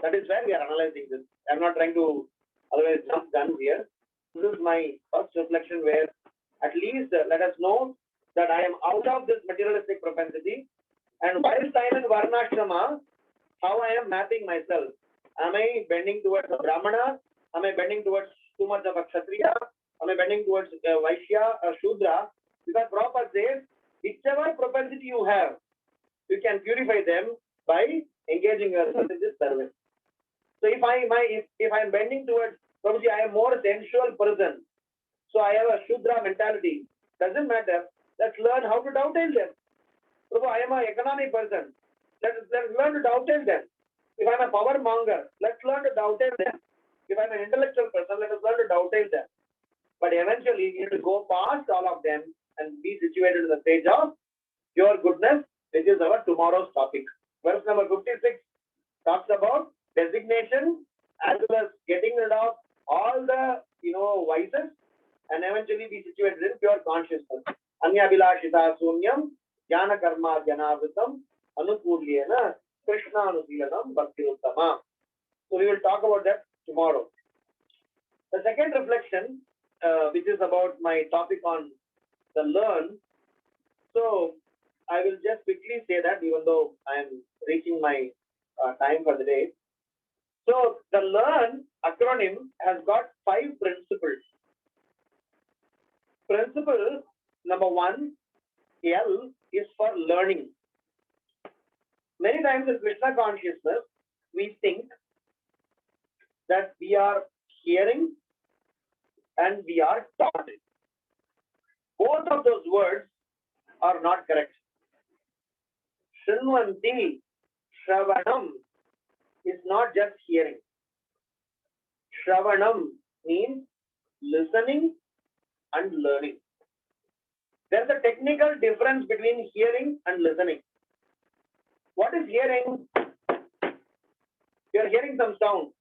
That is where we are analyzing this. I'm not trying to otherwise jump guns here. This is my first reflection where at least let us know that I am out of this materialistic propensity, and whilst I am in Varnashrama, how I am mapping myself. Am I bending towards a Brahmana? Am I bending towards too much of a Kshatriya? Am I bending towards a Vaishya or Shudra? Because Prabhupada says, whichever propensity you have, you can purify them by engaging yourself in this service. So if I am bending towards, Prabhuji, I am more sensual person. So I have a Shudra mentality. Doesn't matter. Let's learn how to dovetail them. Prabhu, I am an economic person. Let's learn to dovetail them. If I'm a power monger, let's learn to dovetail them. If I'm an intellectual person, let us learn to dovetail them. But eventually, you need to go past all of them and be situated in the stage of pure goodness, which is our tomorrow's topic. Verse number 56 talks about designation as well as getting rid of all the vices and eventually be situated in pure consciousness. Anyabhilashita sunyam jnana karma janavritam anukulyena krishna anusilanam bhakti uttama. So we will talk about that tomorrow. The second reflection, which is about my topic on the learn. So I will just quickly say that, even though I am reaching my time for the day. So the learn acronym has got 5 principles. Principle number 1, L, is for learning. Many times in Krishna consciousness, we think that we are hearing and we are taught. Both of those words are not correct. Shrinvanti, Shravanam is not just hearing. Shravanam means listening and learning. There's a technical difference between hearing and listening. What is hearing? You're hearing some sound.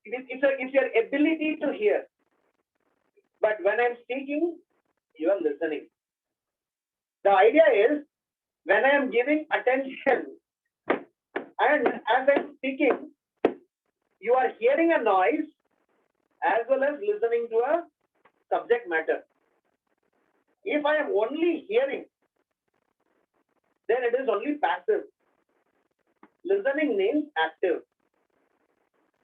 It's your ability to hear. But when I'm speaking, you are listening. The idea is, when I am giving attention and as I'm speaking, you are hearing a noise as well as listening to a subject matter. If I am only hearing, then it is only passive. Listening means active.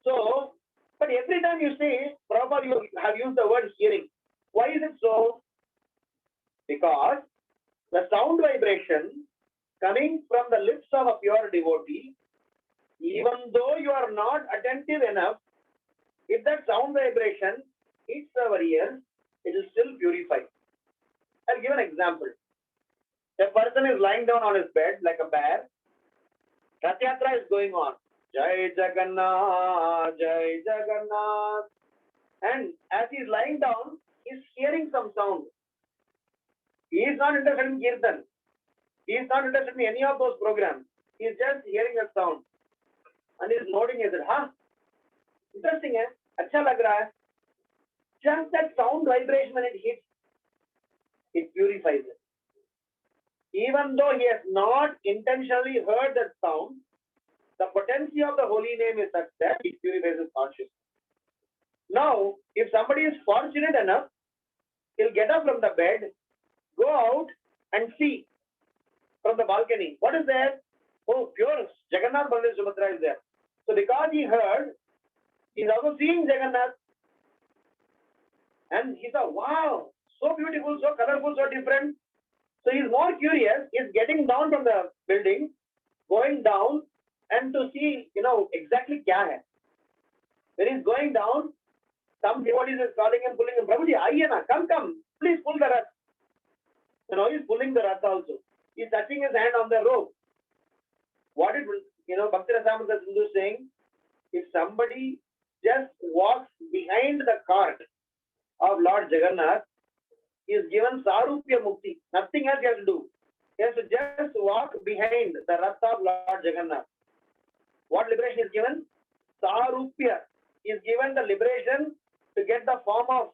So, but every time you say, Prabhupada, you have used the word hearing. Why is it so? Because the sound vibration coming from the lips of a pure devotee, even though you are not attentive enough, if that sound vibration hits our ears, it will still purify. I'll give an example. A person is lying down on his bed like a bear. Rath Yatra is going on. Jai Jagannath, Jai Jagannath. And as he is lying down, he is hearing some sound. He is not interested in Kirtan. He is not interested in any of those programs. He is just hearing a sound. And he is nodding his head. Huh? Interesting, eh? Acha lag raha hai. Just that sound vibration when it hits, it purifies it. Even though he has not intentionally heard that sound, the potency of the holy name is such that it purifies his consciousness. Now, if somebody is fortunate enough, he'll get up from the bed, go out and see from the balcony. What is there? Oh, pure Jagannath Baladev Subhadra is there. So because he heard, he's also seeing Jagannath. And he thought, wow, so beautiful, so colorful, so different. So he's more curious. He's getting down from the building, going down and to see, exactly kya hai. When he's going down, some devotees is calling him, pulling him. Prabhuji, aiye na, come, please pull the rath. He's pulling the rath also. He's touching his hand on the rope. What it will, Bhakti Rasamrita Sindhu is saying, if somebody just walks behind the cart of Lord Jagannath, he is given Sarupya Mukti. Nothing else he has to do. He has to just walk behind the Rath of Lord Jagannath. What liberation is given? Sarupya. He is given the liberation to get the form of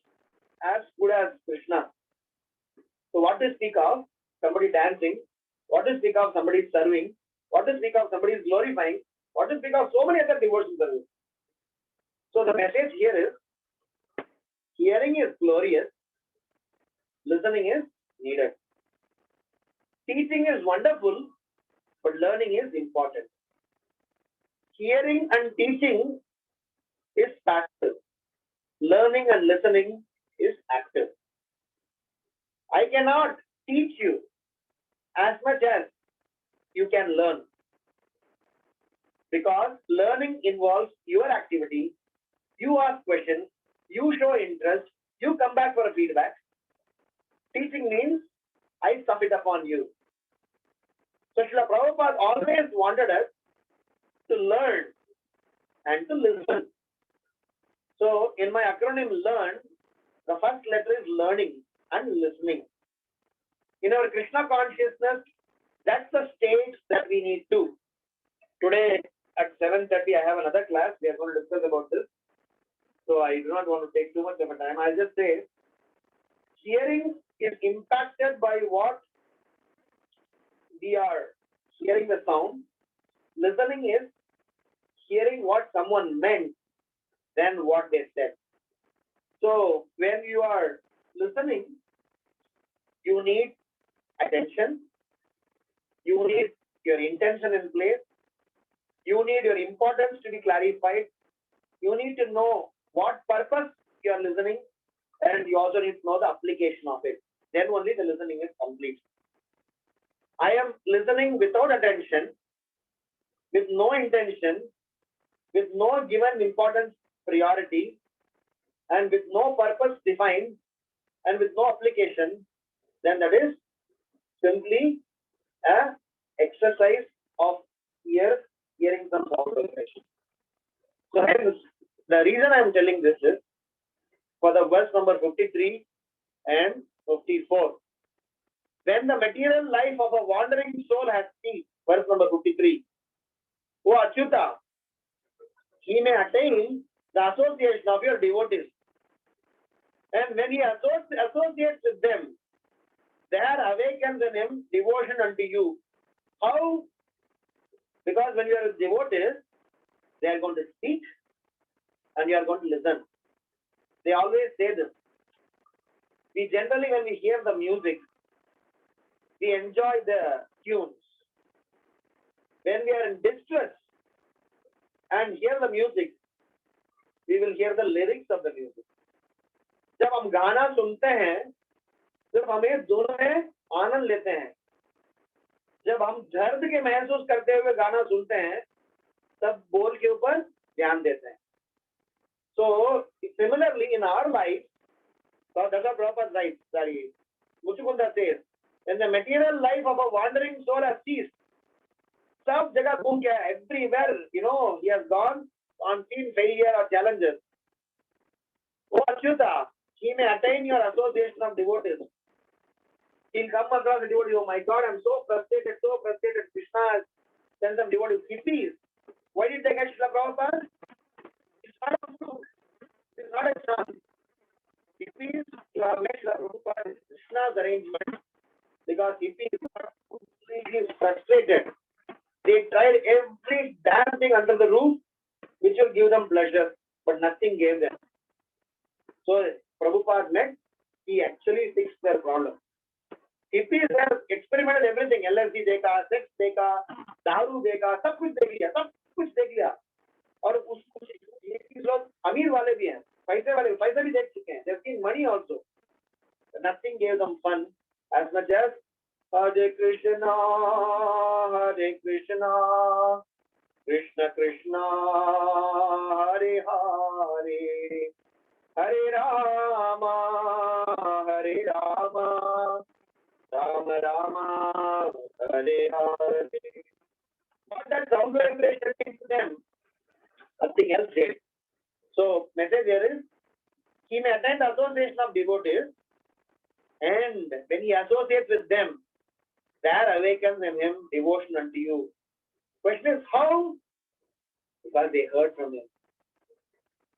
as good as Krishna. So what to speak of? Somebody dancing. What to speak of? Somebody serving. What to speak of? Somebody is glorifying. What to speak of? So many other devotional service. So the message here is, hearing is glorious. Listening is needed. Teaching is wonderful, but learning is important. Hearing and teaching is passive. Learning and listening is active. I cannot teach you as much as you can learn. Because learning involves your activity, you ask questions, you show interest, you come back for a feedback. Teaching means I stuff it upon you. So Srila Prabhupada always wanted us to learn and to listen. So in my acronym LEARN, the first letter is learning and listening. In our Krishna consciousness, that's the state that we need to. Today at 7:30, I have another class. We are going to discuss about this. So I do not want to take too much of a time. I'll just say, hearing is impacted by what we are hearing the sound. Listening is hearing what someone meant than what they said. So when you are listening, you need attention, you need your intention in place, you need your importance to be clarified, you need to know what purpose you are listening, and you also need to know the application of it. Then only the listening is complete. I am listening without attention, with no intention, with no given importance priority, and with no purpose defined, and with no application, then that is simply an exercise of hearing some sound vibration. So hence, the reason I am telling this is for the verse number 53 and 54. When the material life of a wandering soul has ceased, verse number 53, O Achyuta, he may attain the association of your devotees. And when he associates with them, there awakens in him devotion unto you. How? Because when you are with devotees, they are going to speak and you are going to listen. They always say this. We generally, when we hear the music, we enjoy the tunes. When we are in distress and hear the music, we will hear the lyrics of the music. जब हम गाना सुनते हैं, जब हमें दोनों में आनंद लेते हैं, जब हम दर्द के महसूस करते हुए गाना सुनते हैं, तब बोल के ऊपर ध्यान देते हैं. So similarly in our life, so Dr. Prabhupada writes, Muchukunda says, when the material life of a wandering soul has ceased, सब जगह घूम गया, everywhere, he has gone on seen failure or challenges. O Achyuta, he may attain your association of devotees. He'll come across a devotee, oh my God, I'm so frustrated. Krishna has sent some devotees, hippies. Why did they get Srila Prabhupada? It's not a fluke. It's not a chance. Hippies have met Srila Prabhupada in Krishna's arrangement because hippies are completely frustrated. They tried every damn thing under the roof which will give them pleasure, but nothing gave them. So Prabhupada met, he actually fixed their problem. Hippies have experimented everything, LSD देखा, sex देखा, दारू देखा, सब कुछ देख लिया. और उसको ये लोग अमीर वाले भी हैं, पैसे भी देख चुके हैं. They've seen money also. But nothing gave them fun as much as Hare Krishna, Krishna Krishna, Hare Hare, Hare Rama, Rama Rama, Hare Hare. What that sound vibration means to them, nothing else did. So message here is, he may attend association of devotees, and when he associates with them, there awakens in him devotion unto you. Question is how? Because they heard from him.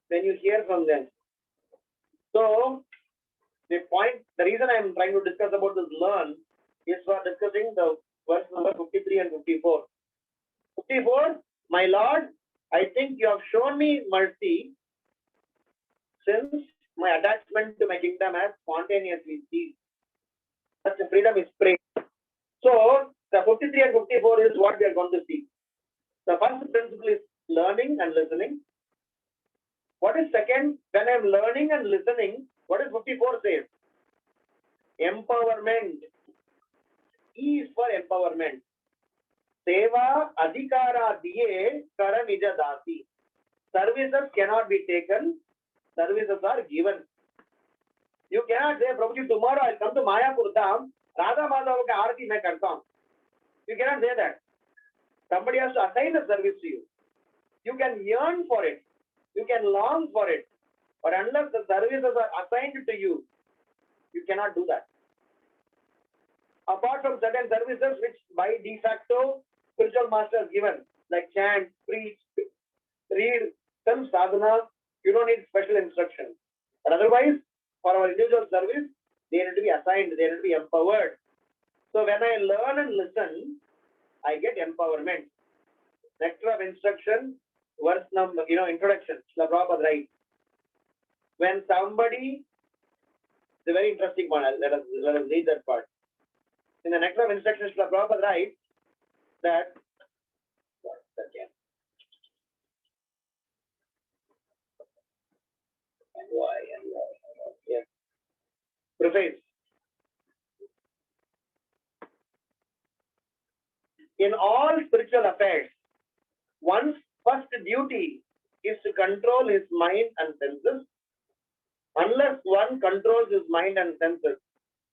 When you hear from them. So the reason I am trying to discuss about this learn is for discussing the verse number 53 and 54. 54, my Lord, I think you have shown me mercy since my attachment to my kingdom has spontaneously ceased. Such a freedom is praised. So the 53 and 54 is what we are going to see. The first principle is learning and listening. What is second? When I am learning and listening, what is 54 says? Empowerment. E is for empowerment. Seva adhikara diye kara nija dasi. Services cannot be taken. Services are given. You cannot say, Prabhuji, tomorrow I'll come to Mayapur Dham, Radha Madhava ka aarti main karta hu. You cannot say that. Somebody has to assign a service to you. You can yearn for it. You can long for it. But unless the services are assigned to you, you cannot do that. Apart from certain services which by de facto spiritual master has given, like chant, preach, read, some sadhana, you don't need special instruction. But otherwise, for our individual service, they need to be assigned, they need to be empowered. So when I learn and listen, I get empowerment. Nectar of instruction, verse number, introduction, Srila Prabhupada writes. When somebody, it's a very interesting one, let us read that part. In the Nectar of Instruction, Srila Prabhupada writes that, yes. Preface. In all spiritual affairs, one's first duty is to control his mind and senses. Unless one controls his mind and senses,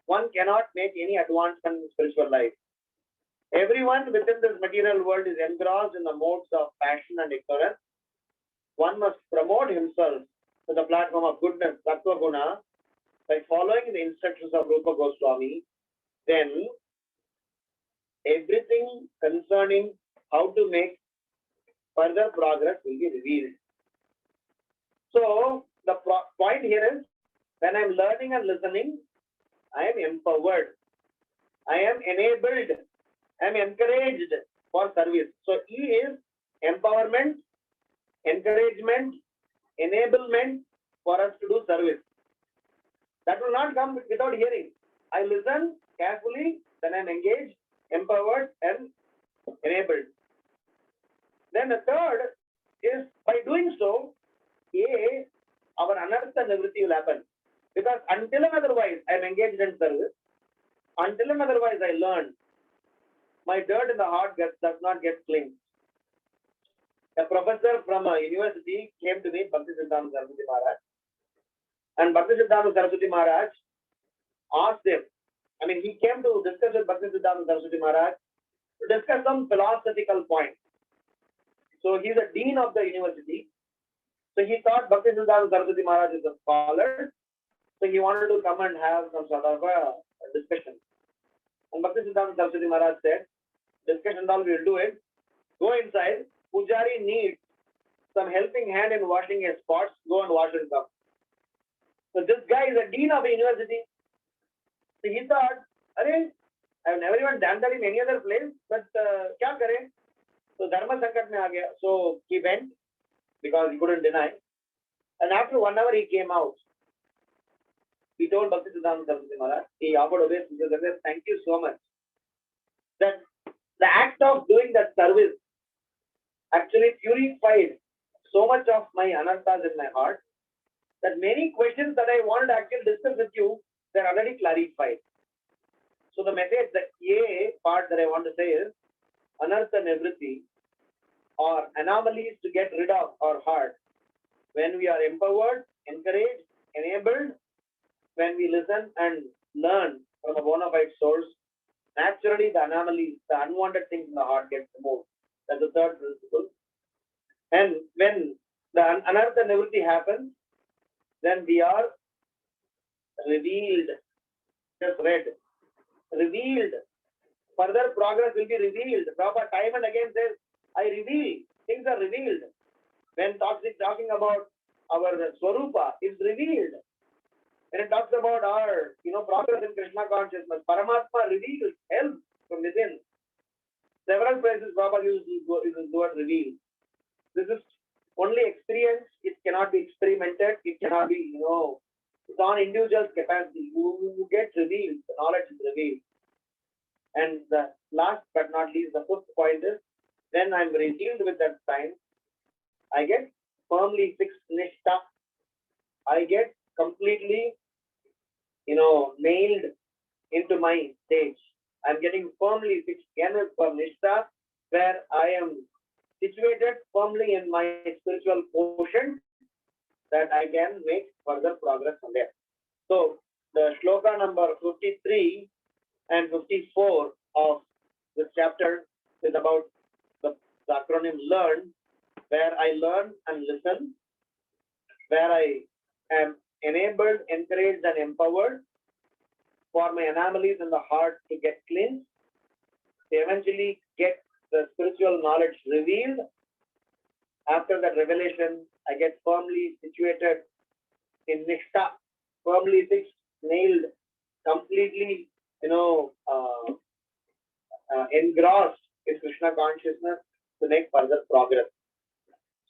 one cannot make any advancement in spiritual life. Everyone within this material world is engrossed in the modes of passion and ignorance. One must promote himself to the platform of goodness, Sattva Guna, by following the instructions of Rupa Goswami. Then everything concerning how to make further progress will be revealed. So the point here is, when I'm learning and listening, I am empowered, I am enabled, I am encouraged for service. So E is empowerment, encouragement, enablement for us to do service. That will not come without hearing. I listen carefully, then I am engaged, empowered and enabled. Then the third is, by doing so, our anartha nivritti will happen. Because until and otherwise I am engaged in service, until and otherwise I learn, my dirt in the heart does not get cleansed. A professor from a university came to meet Bhakti Siddhanta Saraswati Maharaj. And Bhakti Siddhanta Saraswati Maharaj asked him, he came to discuss with Bhakti Siddhanta Saraswati Maharaj to discuss some philosophical points. So he is a dean of the university. So he thought Bhakti Siddhanta Saraswati Maharaj is a scholar. So he wanted to come and have some sort of a discussion. And Bhakti Siddhanta Saraswati Maharaj said, discussion all we will do it. Go inside. Pujari needs some helping hand in washing his pots. Go and wash and come. So this guy is a dean of a university. So he thought, I have never even done that in any other place, but kya kare? So Dharma Sankat mein aa gaya. So he went because he couldn't deny. And after 1 hour he came out. He told Bhakti Siddhanta Saraswati Maharaj, he offered obeisance, he said, thank you so much. That the act of doing that service actually purified so much of my anarthas in my heart that many questions that I wanted to actually discuss with you, they're already clarified. So the message, the A part that I want to say is, anartha nivritti, or anomalies to get rid of our heart, when we are empowered, encouraged, enabled, when we listen and learn from a bona fide source, naturally the anomalies, the unwanted things in the heart get removed. That's the third principle. And when the anartha nivritti happens, then we are revealed. Just read. Revealed. Further progress will be revealed. Prabhupada time and again says, I reveal. Things are revealed. When talking about our Swarupa, it's revealed. When it talks about our, progress in Krishna consciousness, Paramatma reveals, helps from within. Several places Prabhupada uses the word reveal. This is only experience. It cannot be experimented. It cannot be, it's on individual's capacity. You get revealed. The knowledge is revealed. And the last but not least, the fifth point is, when I'm revealed with that sign, I get firmly fixed nishtha. I get completely, nailed into my stage. I'm getting firmly fixed again for nishtha, where I am situated firmly in my spiritual quotient, that I can make further progress from there. So number 53 and 54 of this chapter is about the acronym LEARN, where I learn and listen, where I am enabled, encouraged, and empowered for my anomalies in the heart to get cleansed, to eventually get the spiritual knowledge revealed. After that revelation, I get firmly situated in Nishtha, firmly fixed, nailed, completely, engrossed in Krishna consciousness to make further progress.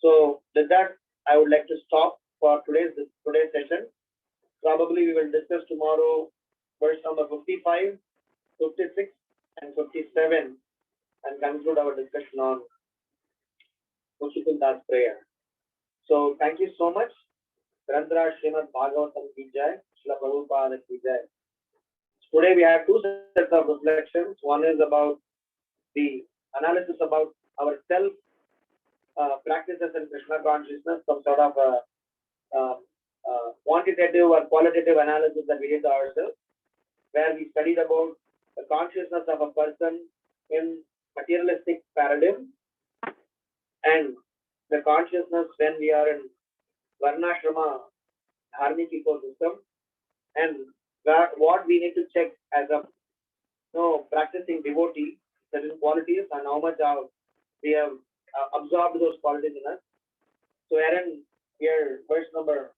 So with that, I would like to stop for today's session. Probably we will discuss tomorrow verse number 55, 56, and 57 and conclude our discussion on Mushikunda's prayer. So thank you so much. Granthara Srimad Bhagavatam ki jai, Srila Prabhupada ki jai. Today we have two sets of reflections. One is about the analysis about our self practices in Krishna consciousness, some sort of quantitative or qualitative analysis that we did ourselves, where we studied about the consciousness of a person in materialistic paradigm and the consciousness when we are in Varnashrama dharmic ecosystem, and what we need to check as a practicing devotee, certain qualities and how much we have absorbed those qualities in us. So Aaron, here verse number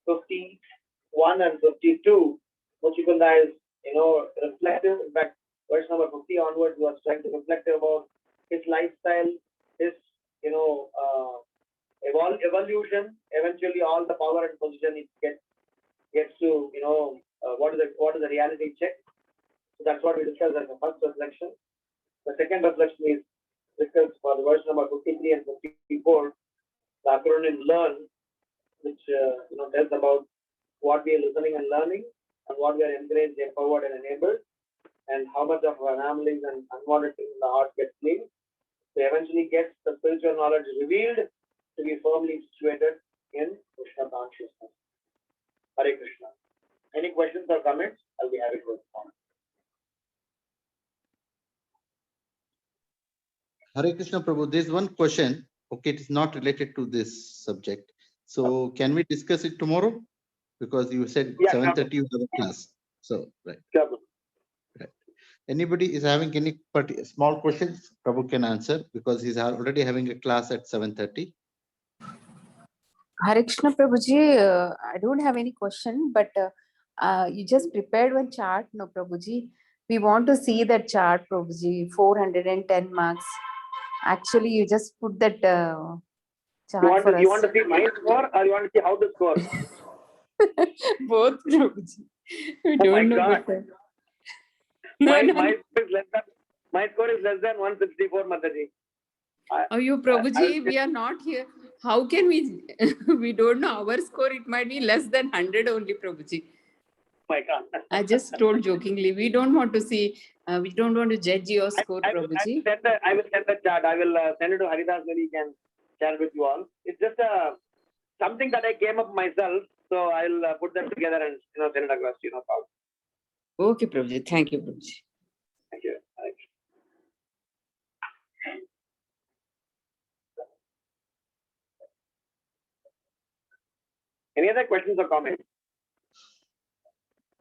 51 and 52, Muchikunda is reflective. In fact, verse number 50 onwards was trying to reflect about his lifestyle, his evolution. Eventually, all the power and position it gets to what is the reality check. So that's what we discussed as the first reflection. The second reflection is discussed for the verse number 53 and 54, the acronym LEARN, which tells about what we are listening and learning, and what we are encouraged, empowered, and enabled, and how much of anomalies and unwanted things in the heart get clean. So eventually gets the spiritual knowledge revealed to be firmly situated in Krishna consciousness. Hare Krishna. Any questions or comments? I'll be happy to respond. Hare Krishna Prabhu, there's one question. Okay, it is not related to this subject. So can we discuss it tomorrow? Because you said 7:30 you have a class. So, right. Right. Anybody is having any small questions, Prabhu can answer because he's already having a class at 7:30. Hare Krishna Prabhuji, I don't have any question, but you just prepared one chart, no Prabhuji. We want to see that chart, Prabhuji, 410 marks. Actually, you just put that chart for us. You want to see my score or you want to see how to score? Both, Prabhuji. We don't know. God. My score is less than 164, Mataji. Oh, you Prabhuji, we are not here. How can we? We don't know our score. It might be less than 100 only, Prabhuji. My God. I just told jokingly. We don't want to see. We don't want to judge your score, Prabhuji. I will send the chart. I will send it to Haridas, maybe he can share with you all. It's just something that I came up myself. So I'll put them together and send it across to you. No problem. Okay, Prabhuji. Thank you, Prabhuji. Thank you. Any other questions or comments?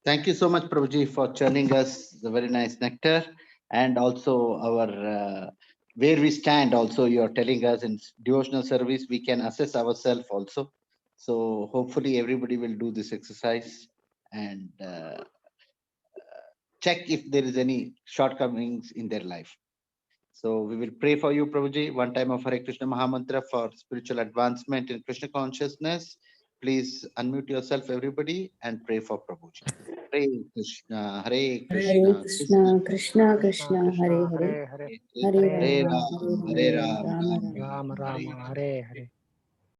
Thank you so much, Prabhuji, for churning us the very nice nectar, and also our where we stand. Also, you are telling us in devotional service we can assess ourselves also. So hopefully everybody will do this exercise and check if there is any shortcomings in their life. So we will pray for you, Prabhuji, one time of Hare Krishna Mahamantra for spiritual advancement in Krishna consciousness. Please unmute yourself, everybody, and pray for Prabhuji. Hare Krishna, Hare Krishna, Krishna, Krishna Krishna, Hare Hare, Hare Ram, Hare Ram, Ram Ram, Hare Hare.